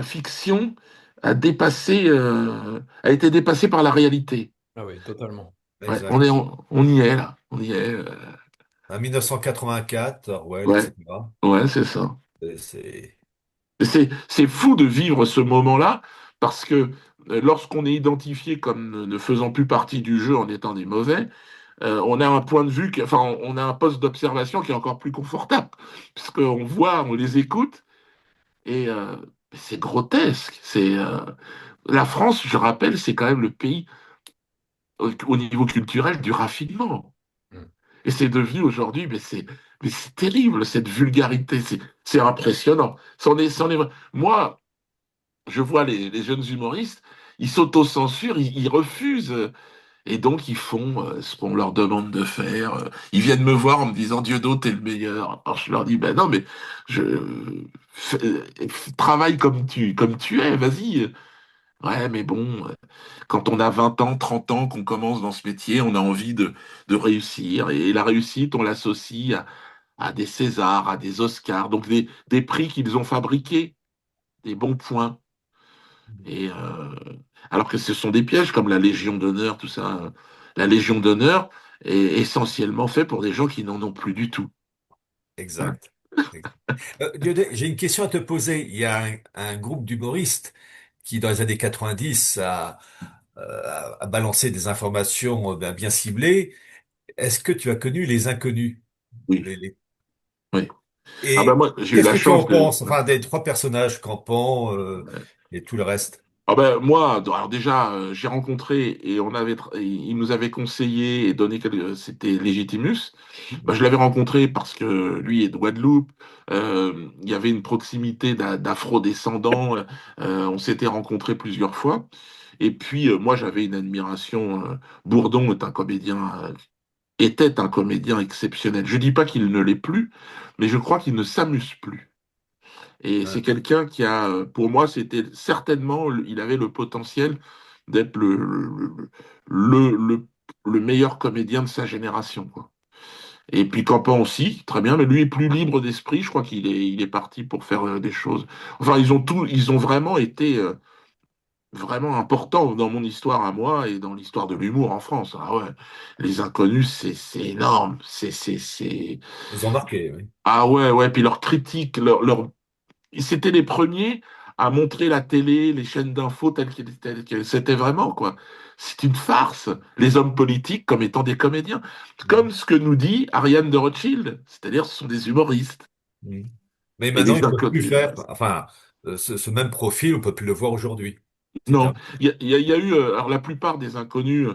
fiction a été dépassée par la réalité. Ah oui, totalement. Ouais, Exact. on y est là, on y est. En 1984, Orwell, Ouais, etc. ouais, c'est ça. C'est C'est fou de vivre ce moment-là parce que lorsqu'on est identifié comme ne faisant plus partie du jeu en étant des mauvais, on a un point de vue, enfin, on a un poste d'observation qui est encore plus confortable, puisqu'on voit, on les écoute, et c'est grotesque. La France, je rappelle, c'est quand même le pays au niveau culturel du raffinement. Mm. Et c'est devenu aujourd'hui, mais c'est terrible, cette vulgarité, c'est impressionnant. Moi, je vois les jeunes humoristes, ils s'autocensurent, ils refusent. Et donc, ils font ce qu'on leur demande de faire. Ils viennent me voir en me disant, Dieudo, t'es le meilleur. Alors, je leur dis, ben non, mais je travaille comme tu es, vas-y. Ouais, mais bon, quand on a 20 ans, 30 ans, qu'on commence dans ce métier, on a envie de réussir. Et la réussite, on l'associe à des Césars, à des Oscars, donc des prix qu'ils ont fabriqués, des bons points. Et alors que ce sont des pièges comme la Légion d'honneur, tout ça. La Légion d'honneur est essentiellement fait pour des gens qui n'en ont plus du tout. Voilà. Exact. Dieudonné, j'ai une question à te poser. Il y a un groupe d'humoristes qui, dans les années 90, a balancé des informations ben, bien ciblées. Est-ce que tu as connu les inconnus? Oui, Les- les- oui. Ah ben Et moi, j'ai eu qu'est-ce la que tu en chance de. penses? Enfin, des trois personnages, Campan, et tout le reste. Ah ben moi, alors déjà, j'ai rencontré et il nous avait conseillé et donné c'était Légitimus. Ben, je l'avais rencontré parce que lui est de Guadeloupe. Il y avait une proximité d'afro-descendants. On s'était rencontrés plusieurs fois. Et puis moi, j'avais une admiration. Bourdon était un comédien exceptionnel. Je dis pas qu'il ne l'est plus, mais je crois qu'il ne s'amuse plus. Et c'est Hein. quelqu'un qui a, pour moi, c'était certainement, il avait le potentiel d'être le, le, le meilleur comédien de sa génération, quoi. Et puis Campan aussi, très bien, mais lui est plus libre d'esprit. Je crois qu'il est parti pour faire des choses. Enfin, ils ont vraiment été vraiment importants dans mon histoire à moi et dans l'histoire de l'humour en France. Ah ouais, les inconnus, c'est énorme. Ils ont marqué, oui. Ah ouais, ouais. Puis leurs critiques, c'était les premiers à montrer la télé, les chaînes d'infos telles qu'elles c'était vraiment, quoi. C'est une farce. Les hommes politiques comme étant des comédiens. Mm. Comme ce que nous dit Ariane de Rothschild. C'est-à-dire, ce sont des humoristes. Mm. Mais Et maintenant, les ils ne peuvent plus inconnus. faire, enfin, ce même profil, on peut plus le voir aujourd'hui. C'est Non. terminé. Il y a eu, alors la plupart des inconnus,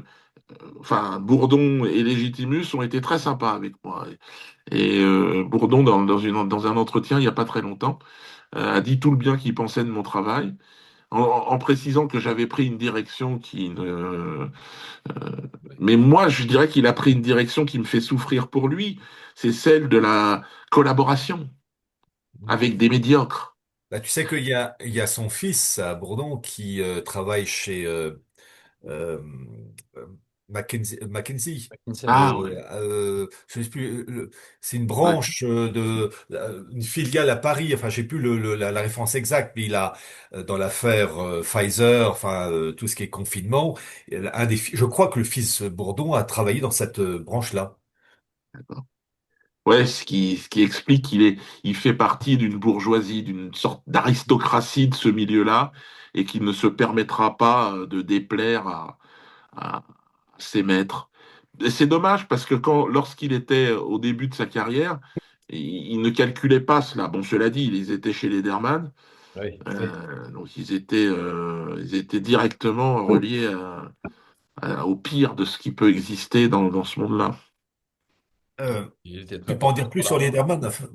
enfin, Bourdon et Légitimus ont été très sympas avec moi. Et Bourdon, dans un entretien il n'y a pas très longtemps, a dit tout le bien qu'il pensait de mon travail. En précisant que j'avais pris une direction qui ne... Mais moi, je dirais qu'il a pris une direction qui me fait souffrir pour lui. C'est celle de la collaboration Mm. avec des médiocres. Bah, tu sais il y a son fils à Bourdon qui travaille chez euh, euh, McKinsey. Ah ouais, Je sais plus, c'est une ouais. branche une filiale à Paris. Enfin, j'ai plus la référence exacte, mais il a dans l'affaire Pfizer, enfin tout ce qui est confinement. Je crois que le fils Bourdon a travaillé dans cette branche-là. Ouais, ce qui explique il fait partie d'une bourgeoisie, d'une sorte d'aristocratie de ce milieu-là, et qu'il ne se permettra pas de déplaire à ses maîtres. Et c'est dommage parce que lorsqu'il était au début de sa carrière, il ne calculait pas cela. Bon, cela dit, ils étaient chez Lederman, Oui, oui. donc ils étaient directement reliés au pire de ce qui peut exister dans ce monde-là. Euh, Il était Tu très peux en porté dire plus sur sur l'argent. Lederman? Enfin,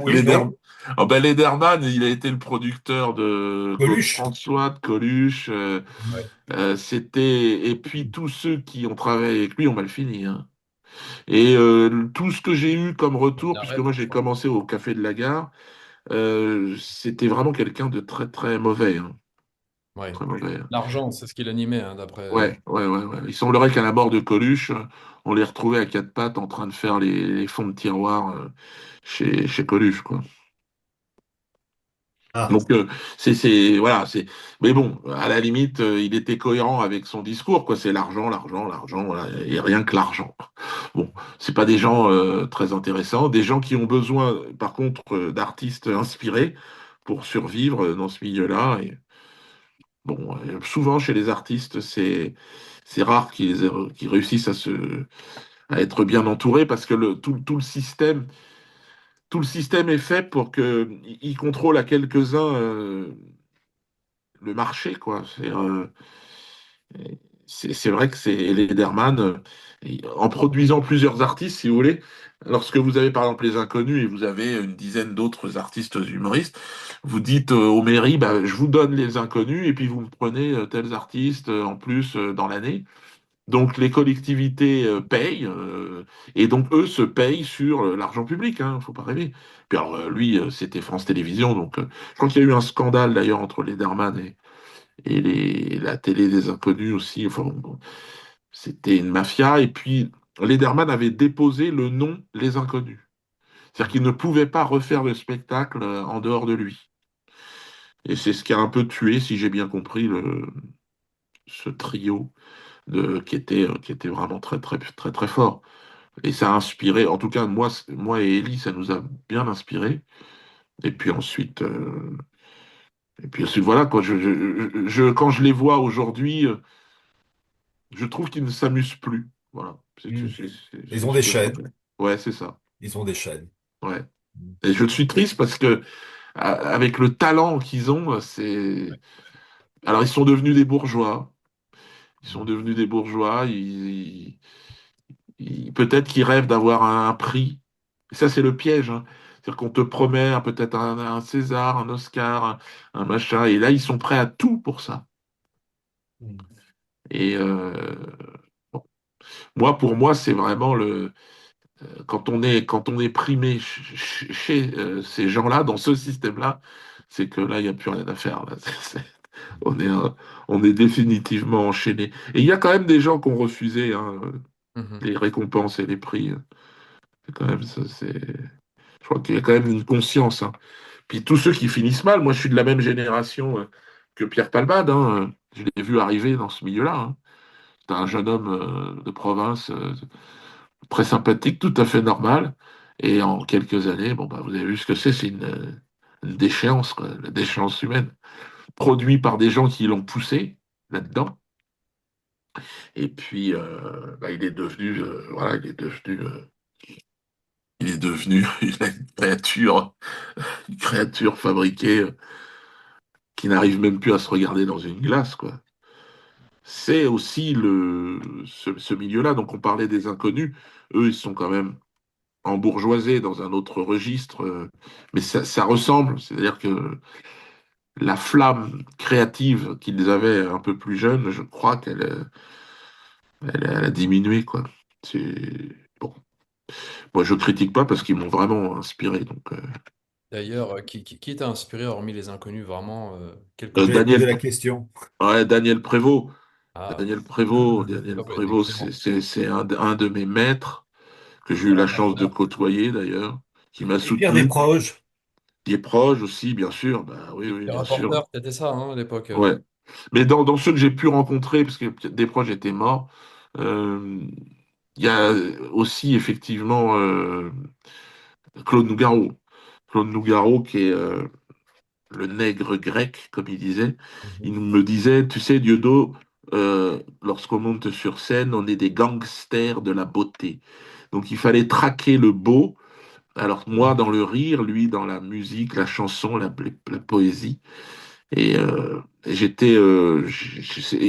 oui, Leder... non? Oh ben Lederman, il a été le producteur de Claude Coluche? François, de Coluche. Ouais. Et puis tous ceux qui ont travaillé avec lui ont mal fini, hein. Et tout ce que j'ai eu comme retour, Il puisque arrête, moi je j'ai crois. commencé au Café de la Gare, c'était vraiment quelqu'un de très très mauvais, hein. Oui. Très mauvais. L'argent, c'est ce qui l'animait, hein, d'après. Ouais, ouais, ouais, ouais. Il semblerait qu'à la mort de Coluche, on les retrouvait à quatre pattes en train de faire les fonds de tiroir chez Coluche, quoi. Ah, Donc voilà, mais bon, à la limite, il était cohérent avec son discours, quoi. C'est l'argent, l'argent, l'argent, voilà, et rien que l'argent. Bon, c'est pas des gens très intéressants, des gens qui ont besoin, par contre, d'artistes inspirés pour survivre dans ce milieu-là. Et Bon, souvent chez les artistes, c'est rare qu'ils réussissent à être bien entourés parce que tout le système est fait pour que ils contrôlent à quelques-uns le marché, quoi. C'est vrai que c'est Lederman, en produisant plusieurs artistes, si vous voulez, lorsque vous avez par exemple les Inconnus et vous avez une dizaine d'autres artistes humoristes, vous dites aux mairies, bah, je vous donne les Inconnus et puis vous me prenez tels artistes en plus dans l'année. Donc les collectivités payent et donc eux se payent sur l'argent public, hein, faut pas rêver. Puis alors lui, c'était France Télévisions, donc je crois qu'il y a eu un scandale d'ailleurs entre Lederman et la télé des Inconnus aussi. Enfin, bon, c'était une mafia. Et puis, Lederman avait déposé le nom Les Inconnus. C'est-à-dire qu'il ne pouvait pas refaire le spectacle en dehors de lui. Et c'est ce qui a un peu tué, si j'ai bien compris, ce trio qui était vraiment très, très, très, très fort. Et ça a inspiré, en tout cas, moi et Ellie, ça nous a bien inspiré. Et puis ensuite, voilà, quoi. Quand je les vois aujourd'hui, je trouve qu'ils ne s'amusent plus. Voilà. Hmm. Ils C'est ont ce des que je chaînes. regrette. Ouais, c'est ça. Ils ont des chaînes. Ouais. Hmm. Et je suis triste parce que avec le talent qu'ils ont, c'est. Alors ils sont devenus des bourgeois. Ils sont Hmm. devenus des bourgeois. Peut-être qu'ils rêvent d'avoir un prix. Et ça, c'est le piège, hein. C'est-à-dire qu'on te promet peut-être un César, un Oscar, un machin. Et là, ils sont prêts à tout pour ça. Hmm. Et bon. Pour moi, c'est vraiment quand on est primé chez ces gens-là, dans ce système-là, c'est que là, il n'y a plus rien à faire. Là. On est, euh, on est définitivement enchaîné. Et il y a quand même des gens qui ont refusé hein, Mhm. les récompenses et les prix. C'est quand même ça, je crois qu'il y a quand même une conscience. Hein. Puis tous ceux qui finissent mal, moi je suis de la même génération que Pierre Palmade. Hein. Je l'ai vu arriver dans ce milieu-là. Hein. C'est un jeune homme de province très sympathique, tout à fait normal. Et en quelques années, bon, bah, vous avez vu ce que c'est une déchéance, quoi, la déchéance humaine, produit par des gens qui l'ont poussé là-dedans. Et puis, bah, voilà, il est devenu une créature fabriquée qui n'arrive même plus à se regarder dans une glace, quoi. C'est aussi ce milieu-là. Donc, on parlait des inconnus. Eux, ils sont quand même embourgeoisés dans un autre registre, mais ça ressemble. C'est-à-dire que la flamme créative qu'ils avaient un peu plus jeune, je crois elle a diminué, quoi. C'est bon. Moi, je critique pas parce qu'ils m'ont vraiment inspiré. Donc, D'ailleurs, qui t'a inspiré, hormis les inconnus, vraiment quelque chose? J'allais te poser Daniel, la question. ouais, Ah, Daniel ça peut être Prévost, excellent. c'est un de mes maîtres que j'ai eu la chance de côtoyer d'ailleurs, qui m'a Et Pierre soutenu, Desproges. qui est proche aussi, bien sûr. Bah oui, oui, Les bien sûr. rapporteurs, c'était ça, hein, à l'époque. Ouais. Mais dans ceux que j'ai pu rencontrer, parce que des proches étaient morts, euh, il y a aussi effectivement Claude Nougaro. Claude Nougaro, qui est le nègre grec, comme il disait. Il Mhm. me disait, tu sais, Dieudo, lorsqu'on monte sur scène, on est des gangsters de la beauté. Donc il fallait traquer le beau. Alors moi Mhm. dans le rire, lui dans la musique, la chanson, la poésie. Et et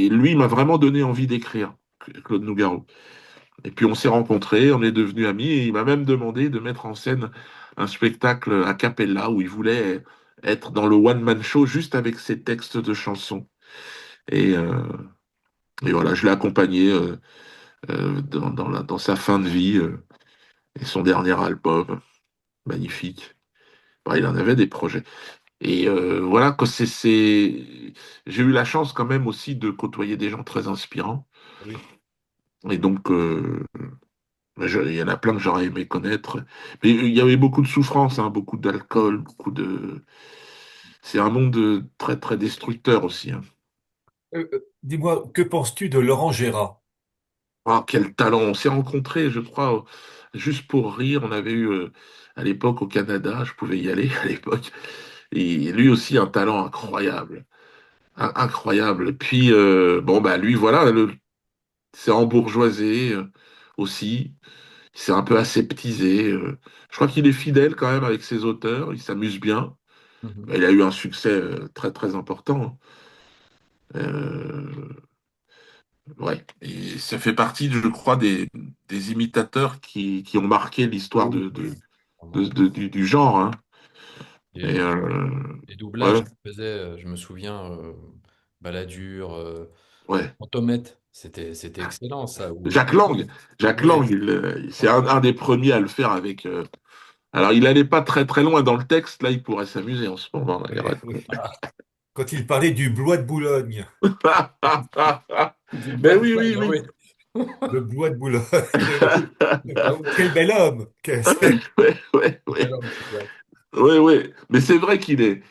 lui il m'a vraiment donné envie d'écrire, Claude Nougaro. Et puis on s'est rencontrés, on est devenus amis, et il m'a même demandé de mettre en scène un spectacle a cappella où il voulait être dans le one-man show juste avec ses textes de chansons. Et, euh, et voilà, je l'ai accompagné dans sa fin de vie et son dernier album, magnifique. Bah, il en avait des projets. Et voilà, j'ai eu la chance quand même aussi de côtoyer des gens très inspirants. Oui. Et donc, il y en a plein que j'aurais aimé connaître. Mais il y avait beaucoup de souffrance, hein, beaucoup d'alcool, beaucoup de. C'est un monde très, très destructeur aussi. Hein. Dis-moi, que penses-tu de Laurent Gérard? Ah, quel talent! On s'est rencontrés, je crois, juste pour rire. On avait eu, à l'époque, au Canada, je pouvais y aller à l'époque. Et lui aussi, un talent incroyable. incroyable. Et puis, bon, bah, lui, voilà, c'est embourgeoisé aussi. Il s'est un peu aseptisé. Je crois qu'il est fidèle quand même avec ses auteurs. Il s'amuse bien. Mhm. Il a eu un succès très, très important. Euh, ouais. Et ça fait partie, je crois, des imitateurs qui ont marqué l'histoire Oui, oui. Vraiment. du genre, hein. Et, Et les doublages ouais, qu'il faisait, je me souviens, Balladur, ouais. Fantomette, c'était excellent ça. Jacques Lang, Jacques Ouais. Lang, c'est un des premiers à le faire avec. Alors, il allait pas très très loin dans le texte. Là, il pourrait s'amuser en ce moment. Là, Oui. Quand il parlait du bois de Boulogne, Du bois Ben de oui, oui, Boulogne, oui. oui. le bois de Boulogne. Ah oui, Quel bel homme! Ouais, ouais, quel ouais. homme, c'est clair. Oui, oui, mais c'est vrai qu'il est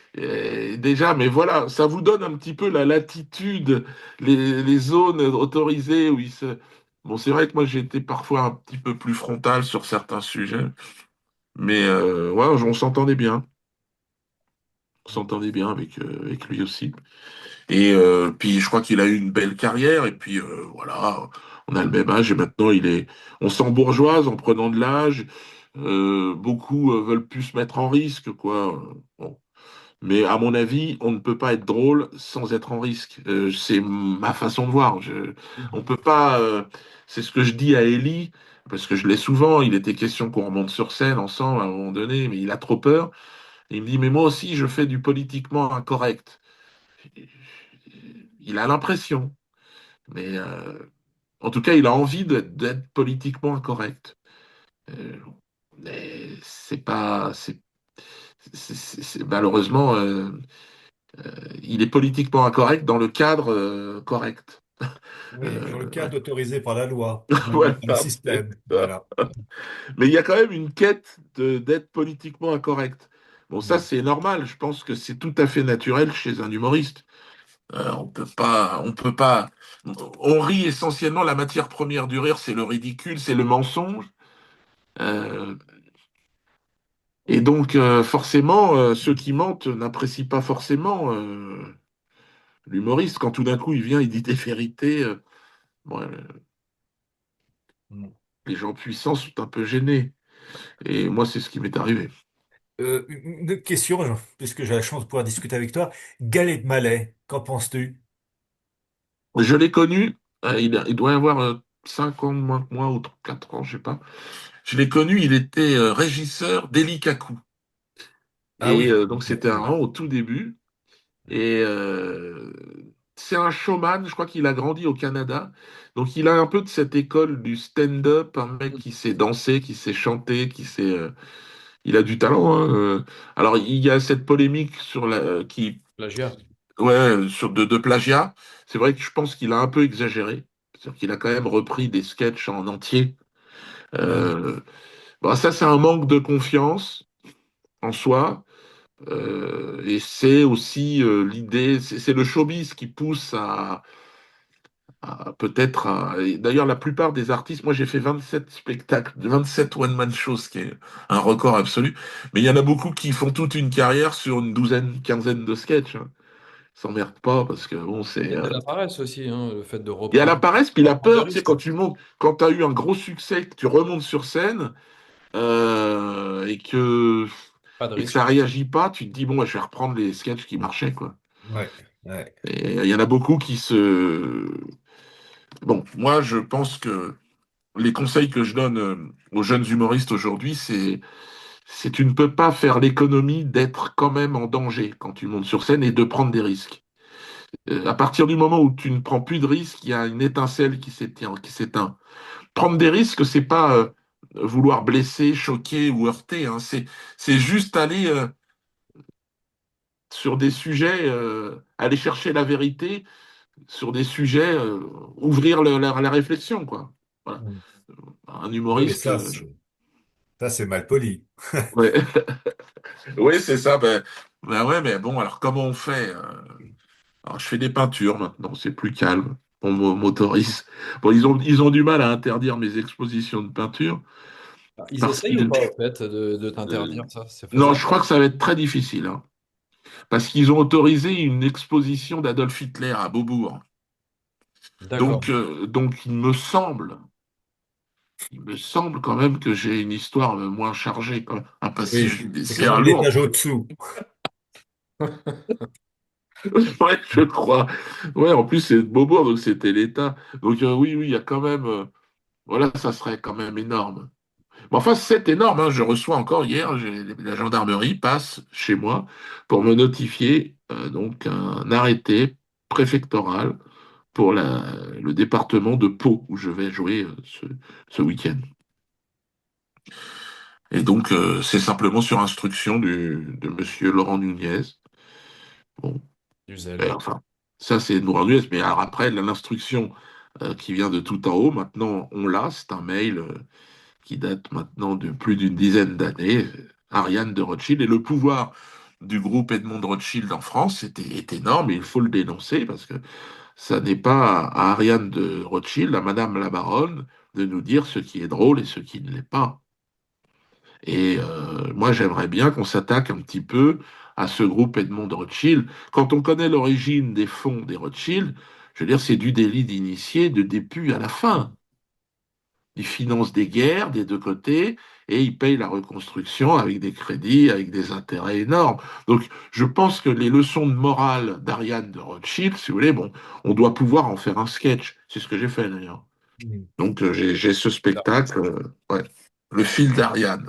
déjà, mais voilà, ça vous donne un petit peu la latitude, les zones autorisées où il se. Bon, c'est vrai que moi j'ai été parfois un petit peu plus frontal sur certains sujets, mais ouais, on s'entendait bien, on s'entendait bien avec lui aussi. Et puis je crois qu'il a eu une belle carrière, et puis voilà, on a le même âge et maintenant on s'embourgeoise en prenant de l'âge. Beaucoup veulent plus se mettre en risque, quoi. Bon. Mais à mon avis, on ne peut pas être drôle sans être en risque. C'est ma façon de voir. On Mhm. peut pas. C'est ce que je dis à Ellie, parce que je l'ai souvent. Il était question qu'on remonte sur scène ensemble à un moment donné, mais il a trop peur. Et il me dit, mais moi aussi, je fais du politiquement incorrect. Il a l'impression, mais en tout cas, il a envie d'être politiquement incorrect. Euh, mais c'est pas. Malheureusement. Il est politiquement incorrect dans le cadre correct. Oui, dans le Ouais. cadre autorisé par la loi, non pas Voilà, par le c'est système. ça. Voilà. Mais il y a quand même une quête d'être politiquement incorrect. Bon, ça, Mm. c'est normal. Je pense que c'est tout à fait naturel chez un humoriste. On peut pas. On rit essentiellement. La matière première du rire, c'est le ridicule, c'est le mensonge. Euh, et donc, forcément, ceux qui mentent n'apprécient pas forcément l'humoriste. Quand tout d'un coup, il vient, il dit des vérités. Bon, Mm. les gens puissants sont un peu gênés. Et moi, c'est ce qui m'est arrivé. Une autre question, puisque j'ai la chance de pouvoir discuter avec toi. Galet de Malais, qu'en penses-tu? Je l'ai connu, il doit y avoir 5 ans de moins que moi, ou 4 ans, je sais pas. Je l'ai connu, il était régisseur d'Elikaku. Ah Et oui, donc, c'était Lukaku, un oui. rang au tout début. Et c'est un showman, je crois qu'il a grandi au Canada. Donc, il a un peu de cette école du stand-up, un mec qui sait danser, qui sait chanter, il a du talent, hein. Alors, il y a cette polémique sur Plagiat. ouais, de plagiat. C'est vrai que je pense qu'il a un peu exagéré. C'est-à-dire qu'il a quand même repris des sketchs en entier. Mhm. Euh, bon, ça, c'est un manque de confiance en soi. Et c'est aussi l'idée, c'est le showbiz qui pousse peut-être et d'ailleurs, la plupart des artistes, moi j'ai fait 27 spectacles, 27 one-man shows, ce qui est un record absolu. Mais il y en a beaucoup qui font toute une carrière sur une douzaine, quinzaine de sketchs, hein. Ils s'emmerdent pas parce que bon, Il y a la paresse aussi, hein, le fait il y a la paresse, puis de la reprendre des peur, tu sais, risques. quand tu as eu un gros succès, que tu remontes sur scène et Pas de et que risque. ça réagit pas, tu te dis, bon, ouais, je vais reprendre les sketchs qui marchaient, quoi. Ouais, ouais. Et il y en a beaucoup qui se. Bon, moi, je pense que les conseils que je donne aux jeunes humoristes aujourd'hui, c'est tu ne peux pas faire l'économie d'être quand même en danger quand tu montes sur scène et de prendre des risques. À partir du moment où tu ne prends plus de risques, il y a une étincelle qui s'éteint. Prendre des risques, c'est pas vouloir blesser, choquer ou heurter, hein. C'est juste aller sur des sujets, aller chercher la vérité sur des sujets, ouvrir la réflexion, quoi. Voilà. Mhm. Un Oui, mais humoriste, ça, c'est mal poli. ouais. Oui, c'est ça. Ben ouais, mais bon, alors comment on fait? Alors, je fais des peintures maintenant, c'est plus calme. M'autorise. Bon, ils ont du mal à interdire mes expositions de peinture Ils parce essayent ou qu'ils. pas, au fait, de euh, t'interdire ça? C'est non, faisable? je crois que ça va être très difficile, hein. parce qu'ils ont autorisé une exposition d'Adolf Hitler à Beaubourg. D'accord. Donc il me semble quand même que j'ai une histoire moins chargée, quand même, un passif Oui, c'est quand judiciaire même lourd. l'étage au-dessous. Ouais, je crois. Ouais, en plus, c'est de Beaubourg, donc c'était l'État. Donc oui, oui, il y a quand même. Voilà, ça serait quand même énorme. Mais enfin, c'est énorme, hein. Je reçois encore hier, la gendarmerie passe chez moi pour me notifier donc un arrêté préfectoral pour le département de Pau où je vais jouer ce week-end. Et donc, c'est simplement sur instruction de Monsieur Laurent Nunez. Bon, Du zèle. enfin, ça c'est Laurent Nunez, mais alors après, l'instruction qui vient de tout en haut, maintenant on l'a, c'est un mail qui date maintenant de plus d'une dizaine d'années, Ariane de Rothschild, et le pouvoir du groupe Edmond de Rothschild en France est énorme, et il faut le dénoncer, parce que ça n'est pas à Ariane de Rothschild, à Madame la Baronne, de nous dire ce qui est drôle et ce qui ne l'est pas. Et moi, j'aimerais bien qu'on s'attaque un petit peu à ce groupe Edmond de Rothschild. Quand on connaît l'origine des fonds des Rothschild, je veux dire, c'est du délit d'initié de début à la fin. Ils financent des guerres des deux côtés et ils payent la reconstruction avec des crédits, avec des intérêts énormes. Donc, je pense que les leçons de morale d'Ariane de Rothschild, si vous voulez, bon, on doit pouvoir en faire un sketch. C'est ce que j'ai fait d'ailleurs. Mm. Donc, j'ai ce Là. spectacle, ouais, le fil d'Ariane.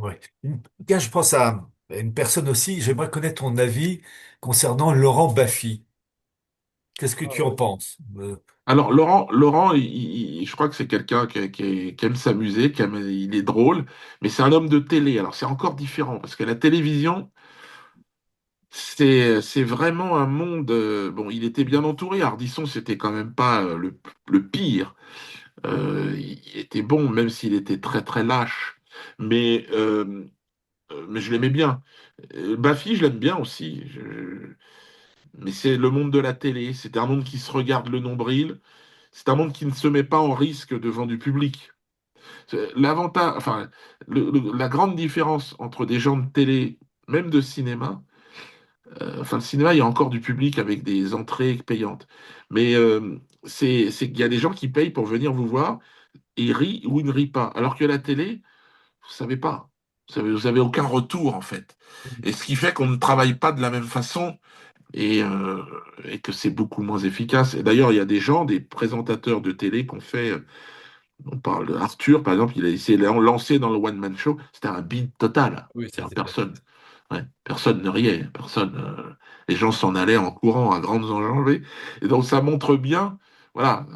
Ouais. Tiens, je pense à une personne aussi, j'aimerais connaître ton avis concernant Laurent Baffy. Qu'est-ce que Ah tu en ouais. penses? Alors, Laurent, je crois que c'est quelqu'un qui aime s'amuser, il est drôle, mais c'est un homme de télé. Alors, c'est encore différent parce que la télévision, c'est vraiment un monde. Bon, il était bien entouré. Ardisson, c'était quand même pas le pire. Il était bon, même s'il était très très lâche. Mais, mais je l'aimais bien. Baffy, je l'aime bien aussi. Mais c'est le monde de la télé. C'est un monde qui se regarde le nombril. C'est un monde qui ne se met pas en risque devant du public. L'avantage, enfin, la grande différence entre des gens de télé, même de cinéma, enfin, le cinéma, il y a encore du public avec des entrées payantes. Mais c'est qu'il y a des gens qui payent pour venir vous voir et ils rient ou ils ne rient pas. Alors que la télé, vous savez pas. Vous avez aucun retour, en fait. Et ce qui fait qu'on ne travaille pas de la même façon et que c'est beaucoup moins efficace. Et d'ailleurs, il y a des gens, des présentateurs de télé qui ont fait. On parle de Arthur, par exemple, il a essayé de lancer dans le one-man show. C'était un bide total. Oui, ça C'est-à-dire c'est clair. personne ne riait. Les gens s'en allaient en courant à grandes enjambées. Et donc, ça montre bien. Voilà.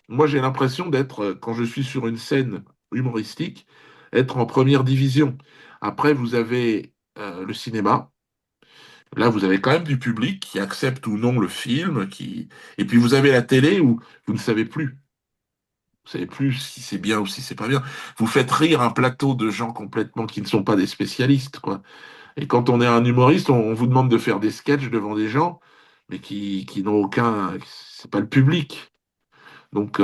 Moi, j'ai l'impression d'être, quand je suis sur une scène humoristique, être en première division. Après, vous avez le cinéma. Là, vous avez quand même du public qui accepte ou non le film. Et puis, vous avez la télé où vous ne savez plus. Vous savez plus si c'est bien ou si c'est pas bien. Vous faites rire un plateau de gens complètement qui ne sont pas des spécialistes, quoi. Et quand on est un humoriste, on vous demande de faire des sketchs devant des gens, mais qui n'ont aucun, c'est pas le public. Donc,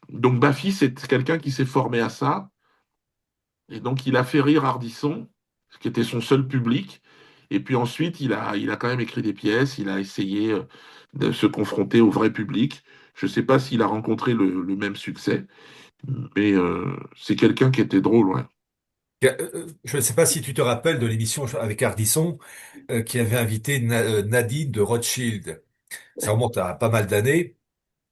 donc Baffy, c'est quelqu'un qui s'est formé à ça, et donc il a fait rire Ardisson, ce qui était son seul public. Et puis ensuite, il a quand même écrit des pièces, il a essayé de se confronter au vrai public. Je ne sais pas s'il a rencontré le même succès. Mais c'est quelqu'un qui était drôle, ouais. Je ne sais pas si tu te rappelles de l'émission avec Ardisson qui avait invité Nadine de Rothschild. Ça remonte à pas mal d'années.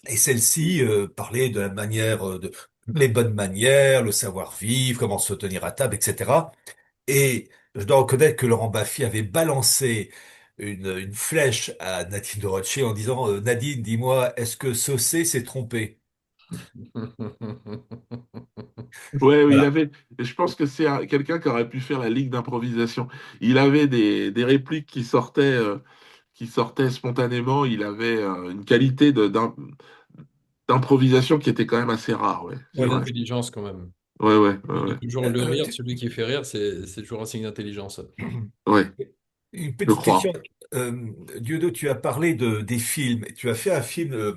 Et celle-ci parlait de la manière, de les bonnes manières, le savoir-vivre, comment se tenir à table, etc. Et je dois reconnaître que Laurent Baffy avait balancé une flèche à Nadine de Rothschild en disant Nadine, dis-moi, est-ce que Saucé s'est trompé? Ouais, oui, Voilà. je pense que c'est quelqu'un qui aurait pu faire la ligue d'improvisation. Il avait des répliques qui sortaient spontanément. Il avait une qualité d'improvisation qui était quand même assez rare, ouais, c'est Ouais, vrai. l'intelligence quand même. Ouais, ouais, ouais, Il dit ouais. toujours le rire, Tu- celui qui fait rire, c'est toujours un signe d'intelligence. Ouais, Une je petite question. crois. Dieudo, tu as parlé des films. Tu as fait un film,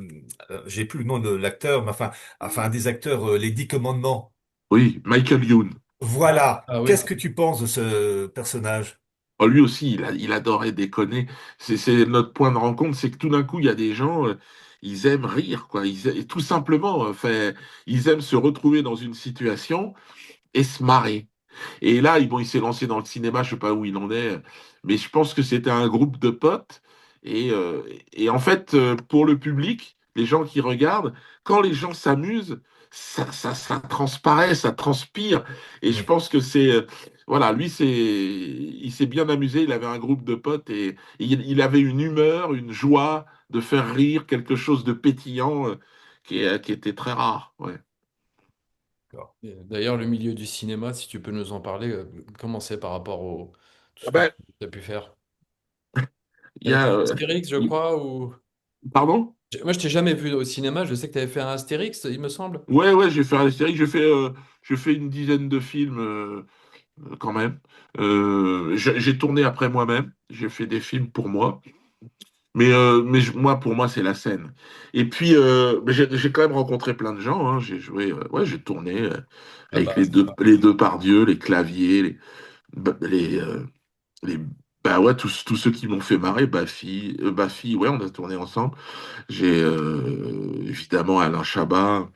j'ai plus le nom de l'acteur, mais enfin un des acteurs, Les Dix Commandements. Oui, Michael Youn. Voilà. Ah oui. Qu'est-ce que tu penses de ce personnage? Oh, lui aussi, il adorait déconner. C'est notre point de rencontre, c'est que tout d'un coup, il y a des gens, ils aiment rire, quoi. Et tout simplement, ils aiment se retrouver dans une situation et se marrer. Et là, bon, il s'est lancé dans le cinéma, je sais pas où il en est, mais je pense que c'était un groupe de potes. Et, euh, et en fait, pour le public, les gens qui regardent, quand les gens s'amusent, ça transparaît, ça transpire. Et je Oui. pense que voilà, lui, il s'est bien amusé. Il avait un groupe de potes et il avait une humeur, une joie de faire rire, quelque chose de pétillant, qui était très rare. Ouais. D'accord. Et d'ailleurs, le milieu du cinéma, si tu peux nous en parler, comment c'est par rapport au tout ce Ah que tu ben, as pu faire? il Tu y avais a, fait un Astérix, je crois, ou... pardon? Moi, je t'ai jamais vu au cinéma. Je sais que tu avais fait un Astérix, il me semble. Ouais, ouais, j'ai fait un série, j'ai fait une dizaine de films quand même. J'ai tourné après moi-même, j'ai fait des films pour moi, moi, pour moi, c'est la scène. Et puis, mais j'ai quand même rencontré plein de gens, hein. J'ai joué, ouais, j'ai tourné Ah avec bah, c'est pas- les deux Pardieu, les Claviers, les bah ouais, tous ceux qui m'ont fait marrer, Baffy, ouais, on a tourné ensemble. J'ai évidemment Alain Chabat.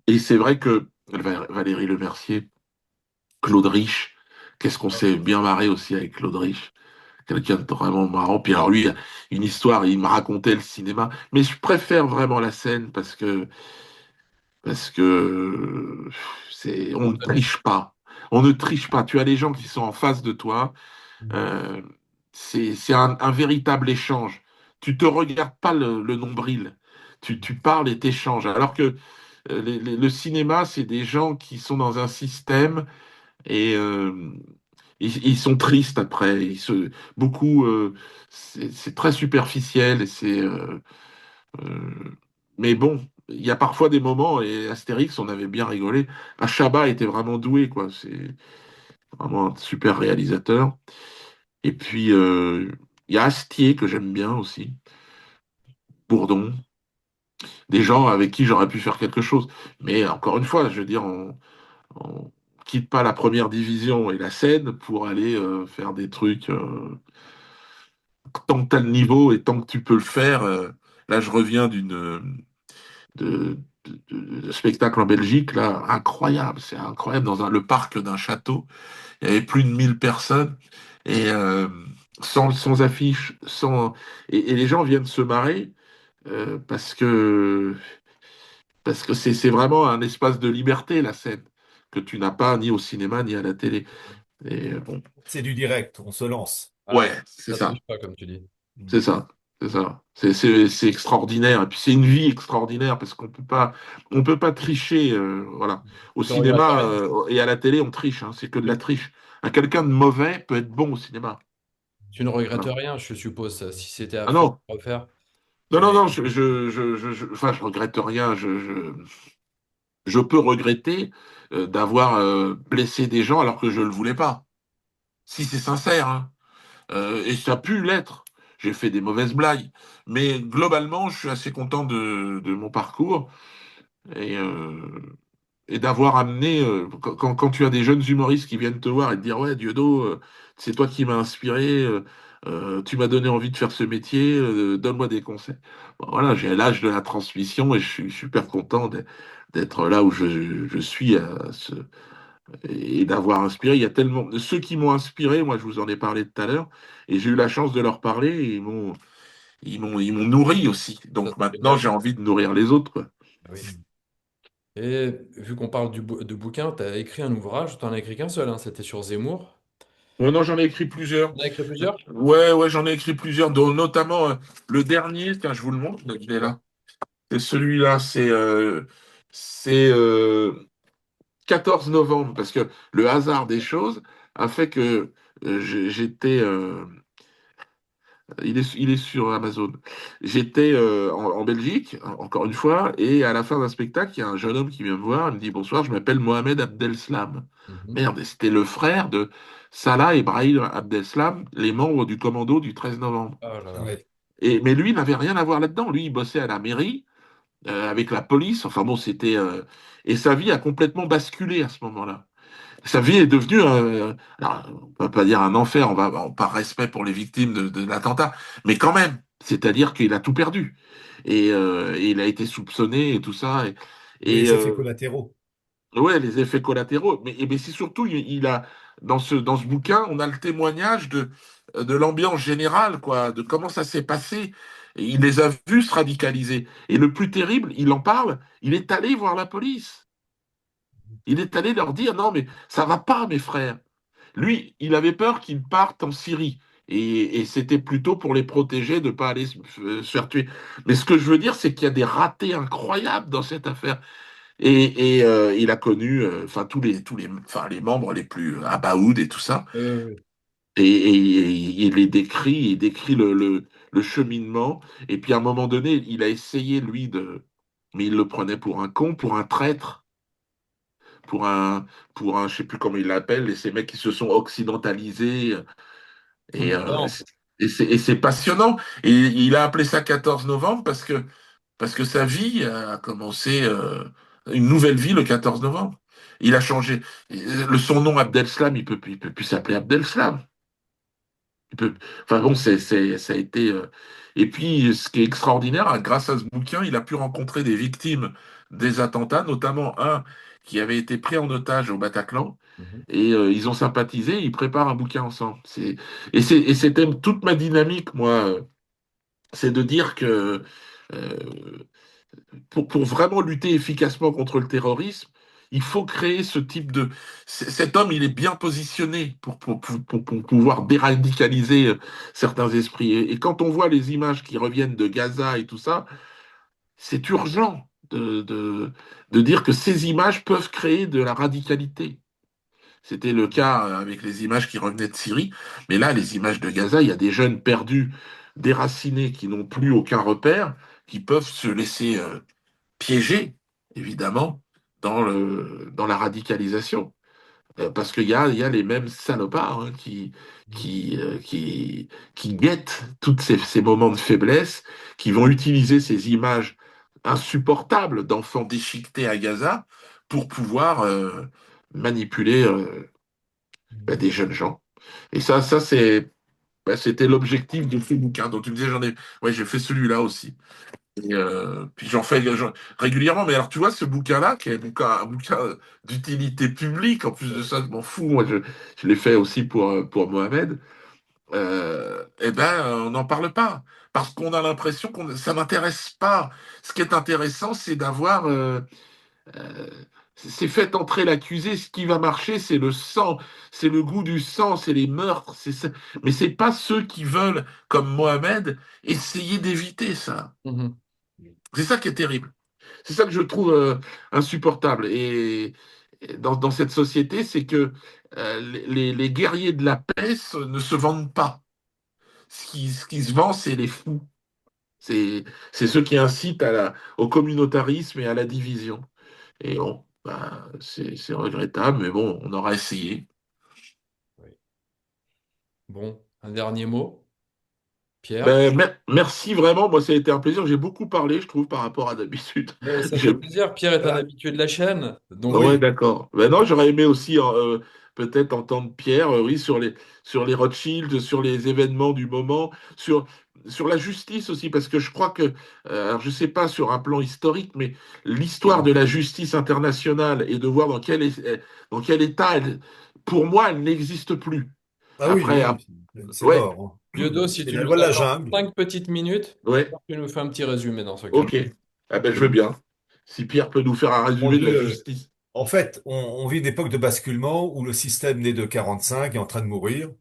Et c'est vrai que Valérie Lemercier, Claude Rich, qu'est-ce qu'on s'est bien marré aussi avec Claude Rich. Quelqu'un de vraiment marrant. Puis alors lui, il a une histoire, il me racontait le cinéma. Mais je préfère vraiment la scène parce que on ne spontané. triche pas. On ne triche pas. Tu as les gens qui sont en face de toi. Mm. euh, c'est un véritable échange. Tu te regardes pas le nombril. Tu parles et t'échanges. Alors que le cinéma, c'est des gens qui sont dans un système et ils sont tristes après. Beaucoup, c'est très superficiel et euh, mais bon, il y a parfois des moments et Astérix, on avait bien rigolé. Chabat était vraiment doué, quoi. C'est vraiment un super réalisateur. Et puis il y a Astier que j'aime bien aussi, Bourdon, des gens avec qui j'aurais pu faire quelque chose. Mais encore une fois, je veux dire, on quitte pas la première division et la scène pour aller faire des trucs. Tant que tu as le niveau et tant que tu peux le faire. Là, je reviens de, de spectacle en Belgique, là, incroyable. C'est incroyable. Le parc d'un château, il y avait plus de 1000 personnes et sans affiche, et les gens viennent se marrer euh, parce que parce que c'est vraiment un espace de liberté, la scène, que tu n'as pas ni au cinéma ni à la télé. Et bon, C'est du direct, on se lance. Ah, ouais, c'est ça ça, triche pas, comme tu dis. Mm. c'est ça, c'est ça. C'est extraordinaire. Et puis c'est une vie extraordinaire parce on peut pas tricher. Voilà. Au Tu regrettes cinéma rien. et à la télé, on triche. Hein, c'est que de la triche. Quelqu'un de mauvais peut être bon au cinéma. Tu ne regrettes Voilà. rien, je suppose, si c'était à Ah faire, non, à refaire. non, non, Tu... non. Enfin, je regrette rien. Je peux regretter d'avoir blessé des gens alors que je le voulais pas. Si c'est sincère, hein. Et ça a pu l'être. J'ai fait des mauvaises blagues. Mais globalement, je suis assez content de mon parcours et, euh, et d'avoir amené, quand tu as des jeunes humoristes qui viennent te voir et te dire, ouais, Diodo, c'est toi qui m'as inspiré, tu m'as donné envie de faire ce métier, donne-moi des conseils. Bon, voilà, j'ai l'âge de la transmission et je suis super content d'être là où je suis et d'avoir inspiré. Il y a tellement ceux qui m'ont inspiré, moi je vous en ai parlé tout à l'heure, et j'ai eu la chance de leur parler. Et ils m'ont nourri aussi. Ça, Donc ça fait de maintenant la j'ai chance. envie de nourrir les autres, quoi. Ah oui. Et vu qu'on parle de bouquin, tu as écrit un ouvrage, tu n'en as écrit qu'un seul, hein, c'était sur Zemmour. Ouais, non, j'en ai écrit plusieurs. Tu en as écrit plusieurs? Ouais, ouais, j'en ai écrit plusieurs, dont notamment le dernier. Tiens, je vous le montre. Il est là. C'est celui-là. C'est 14 novembre, parce que le hasard des choses a fait que j'étais il est sur Amazon. J'étais en Belgique, encore une fois, et à la fin d'un spectacle, il y a un jeune homme qui vient me voir, il me dit bonsoir, je m'appelle Mohamed Abdeslam. Mhm. Merde, et c'était le frère de Salah et Brahim Abdeslam, les membres du commando du 13 novembre. Oh là là. Ouais. Mais lui, il n'avait rien à voir là-dedans. Lui, il bossait à la mairie, avec la police. Enfin bon, et sa vie a complètement basculé à ce moment-là. Sa vie est devenue, alors, on va pas dire un enfer, par respect pour les victimes de l'attentat, mais quand même, c'est-à-dire qu'il a tout perdu. Et il a été soupçonné et tout ça. Oui, Et, les effets euh, collatéraux. ouais, les effets collatéraux. Mais c'est surtout, il a, dans ce bouquin, on a le témoignage de l'ambiance générale, quoi, de comment ça s'est passé. Et il les a vus se radicaliser. Et le plus terrible, il en parle, il est allé voir la police. Il est allé leur dire, non, mais ça va pas, mes frères. Lui, il avait peur qu'ils partent en Syrie. Et c'était plutôt pour les protéger de ne pas aller se faire tuer. Mais ce que je veux dire, c'est qu'il y a des ratés incroyables dans cette affaire. Il a connu, enfin enfin les membres les plus Abaoud et tout ça. Oui. Il les décrit, il décrit le cheminement. Et puis à un moment donné, il a essayé lui mais il le prenait pour un con, pour un traître, pour un, je sais plus comment il l'appelle, et ces mecs qui se sont occidentalisés. Et, euh, Non. et c'est passionnant. Et il a appelé ça 14 novembre parce que sa vie a commencé, une nouvelle vie le 14 novembre. Il a changé. Son nom Abdeslam, il peut plus s'appeler Abdeslam. Il peut, enfin bon, ça a été. Et puis, ce qui est extraordinaire, hein, grâce à ce bouquin, il a pu rencontrer des victimes des attentats, notamment un qui avait été pris en otage au Bataclan. Mhm. Et ils ont sympathisé, ils préparent un bouquin ensemble. Et c'était toute ma dynamique, moi, c'est de dire que euh, pour vraiment lutter efficacement contre le terrorisme, il faut créer ce type de... Cet homme, il est bien positionné pour pouvoir déradicaliser certains esprits. Et quand on voit les images qui reviennent de Gaza et tout ça, c'est urgent de dire que ces images peuvent créer de la radicalité. C'était le cas avec les images qui revenaient de Syrie, mais là, les images de Gaza, il y a des jeunes perdus, déracinés, qui n'ont plus aucun repère, qui peuvent se laisser piégé, évidemment, dans la radicalisation. Parce qu'il y a les mêmes salopards hein, qui guettent tous ces moments de faiblesse, qui vont utiliser ces images insupportables d'enfants déchiquetés à Gaza pour pouvoir manipuler des jeunes gens. Et c'était l'objectif de ce bouquin. Donc tu me disais, ouais, j'ai fait celui-là aussi. Puis régulièrement. Mais alors, tu vois, ce bouquin-là, qui est donc un bouquin d'utilité publique, en plus de ça, je m'en fous. Moi, je l'ai fait aussi pour Mohamed. Eh ben, on n'en parle pas. Parce qu'on a l'impression que ça m'intéresse pas. Ce qui est intéressant, c'est d'avoir. Euh, c'est fait entrer l'accusé. Ce qui va marcher, c'est le sang, c'est le goût du sang, c'est les meurtres. Mais c'est pas ceux qui veulent, comme Mohamed, essayer d'éviter ça. Mhm. C'est ça qui est terrible. C'est ça que je trouve insupportable. Et dans cette société, c'est que les guerriers de la paix ne se vendent pas. Ce qui se vend, c'est les fous. C'est ceux qui incitent au communautarisme et à la division. Et bon, bah, c'est regrettable, mais bon, on aura essayé. Oui. Bon, un dernier mot, Pierre. Ben, merci vraiment. Moi, ça a été un plaisir. J'ai beaucoup parlé, je trouve, par rapport à d'habitude. Ben, ça fait J'ai plaisir. Pierre est un Ah, habitué de la chaîne. Donc, Ouais, oui. d'accord. Ben non, j'aurais aimé aussi peut-être entendre Pierre, oui, sur les Rothschild, sur les événements du moment, sur la justice aussi, parce que je crois que, alors je sais pas sur un plan historique, mais l'histoire de la justice internationale et de voir dans quel état pour moi, elle n'existe plus. Ah oui, Après, oui, c'est ouais, mort, hein. Yodo, si C'est tu la nous loi de la accordes jungle. 5 petites minutes, ouais, tu nous fais un petit résumé dans ce cas-là. ok. Ah ben, je veux bien. Si Pierre peut nous faire un Mon résumé de la Dieu. justice. En fait, on vit une époque de basculement où le système né de 45 est en train de mourir.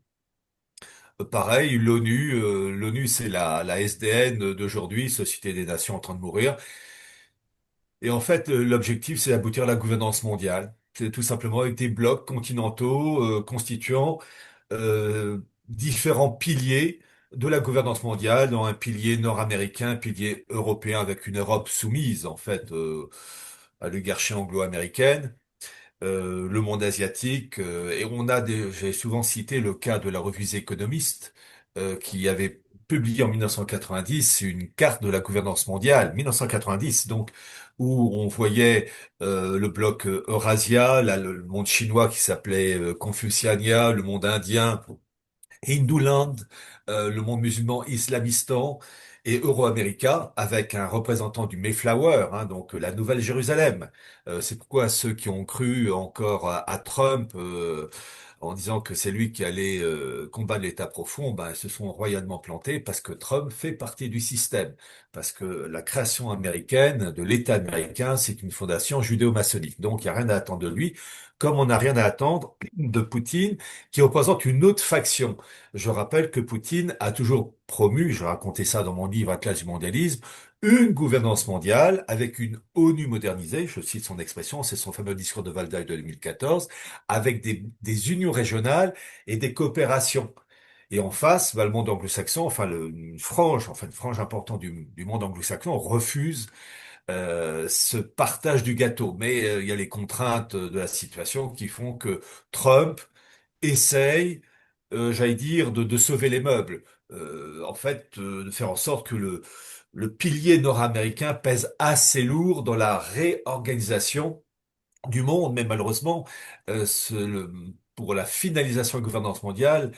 Pareil, l'ONU, c'est la SDN d'aujourd'hui, Société des Nations en train de mourir. Et en fait, l'objectif, c'est d'aboutir à la gouvernance mondiale. C'est tout simplement avec des blocs continentaux constituant différents piliers de la gouvernance mondiale, dont un pilier nord-américain, un pilier européen avec une Europe soumise, en fait, à l'oligarchie anglo-américaine, le monde asiatique, et j'ai souvent cité le cas de la revue The Economist, qui avait publié en 1990 une carte de la gouvernance mondiale, 1990 donc, où on voyait le bloc Eurasia, là, le monde chinois qui s'appelait Confuciania, le monde indien Hinduland, le monde musulman Islamistan et Euro-América, avec un représentant du Mayflower, hein, donc la Nouvelle-Jérusalem. C'est pourquoi ceux qui ont cru encore à Trump en disant que c'est lui qui allait combattre l'État profond, ben, se sont royalement plantés parce que Trump fait partie du système. Parce que la création américaine, de l'État américain, c'est une fondation judéo-maçonnique. Donc il n'y a rien à attendre de lui, comme on n'a rien à attendre de Poutine, qui représente une autre faction. Je rappelle que Poutine a toujours promu, je racontais ça dans mon livre Atlas du mondialisme, une gouvernance mondiale avec une ONU modernisée, je cite son expression, c'est son fameux discours de Val d'Aille de 2014, avec des unions régionales et des coopérations. Et en face, bah, le monde anglo-saxon, une frange importante du monde anglo-saxon refuse ce partage du gâteau. Mais il y a les contraintes de la situation qui font que Trump essaye, j'allais dire, de sauver les meubles. De faire en sorte que le pilier nord-américain pèse assez lourd dans la réorganisation du monde, mais malheureusement, pour la finalisation de la gouvernance mondiale,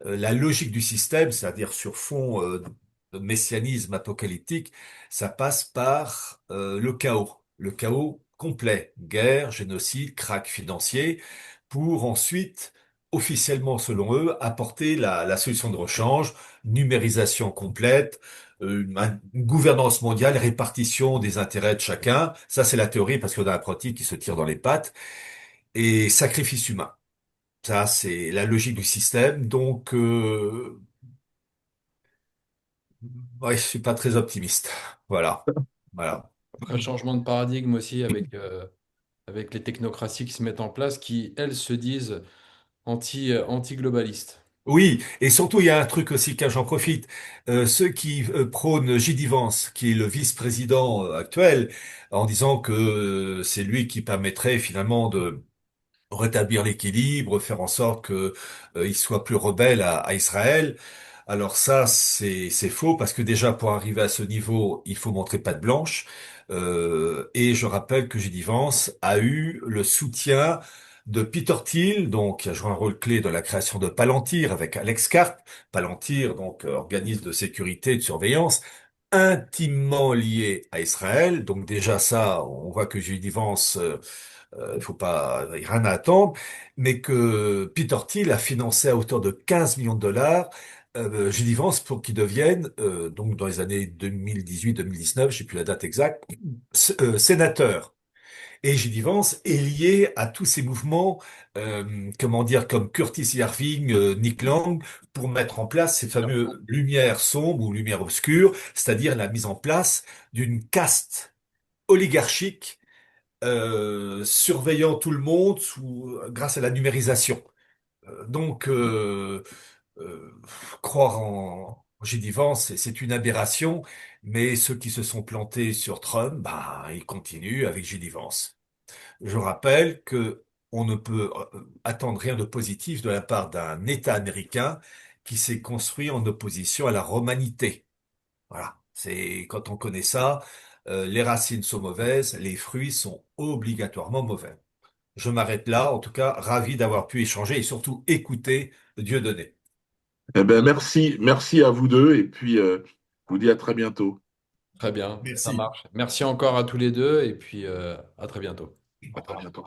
la logique du système, c'est-à-dire sur fond de messianisme apocalyptique, ça passe par le chaos complet, guerre, génocide, krach financier, pour ensuite, officiellement selon eux, apporter la solution de rechange, numérisation complète, une gouvernance mondiale, répartition des intérêts de chacun. Ça, c'est la théorie parce qu'on a un pratique qui se tire dans les pattes. Et sacrifice humain. Ça, c'est la logique du système. Donc, ouais, je suis pas très optimiste. Voilà. Voilà. Après, changement de paradigme aussi avec les technocraties qui se mettent en place, qui, elles, se disent anti-globalistes. Oui, et surtout, il y a un truc aussi, car j'en profite. Ceux qui prônent J.D. Vance, qui est le vice-président actuel, en disant que c'est lui qui permettrait finalement de rétablir l'équilibre, faire en sorte que il soit plus rebelle à Israël. Alors ça, c'est faux parce que déjà pour arriver à ce niveau, il faut montrer patte blanche. Et je rappelle que J.D. Vance a eu le soutien de Peter Thiel, donc qui a joué un rôle clé dans la création de Palantir avec Alex Karp. Palantir, donc organisme de sécurité et de surveillance intimement lié à Israël. Donc déjà ça, on voit que J.D. Vance il faut pas, il y a rien à attendre, mais que Peter Thiel a financé à hauteur de 15 millions de dollars J.D. Vance pour qu'il devienne, donc dans les années 2018-2019, je sais plus la date exacte, sénateur. Et J.D. Vance est lié à tous ces mouvements, comment dire, comme Curtis Yarving, Nick Lang, pour mettre en place ces fameux lumières sombres ou lumières obscures, c'est-à-dire la mise en place d'une caste oligarchique surveillant tout le monde grâce à la numérisation. Donc, croire en J.D. Vance, c'est une aberration, mais ceux qui se sont plantés sur Trump, bah, ils continuent avec J.D. Vance. Je rappelle que on ne peut attendre rien de positif de la part d'un État américain qui s'est construit en opposition à la romanité. Voilà. C'est quand on connaît ça, les racines sont mauvaises, les fruits sont obligatoirement mauvais. Je m'arrête là. En tout cas, ravi d'avoir pu échanger et surtout écouter Dieudonné. Eh ben, merci, merci à vous deux, et puis je vous dis à très bientôt. Très bien, ça Merci. marche. Merci encore à tous les deux et puis à très bientôt. À très bientôt.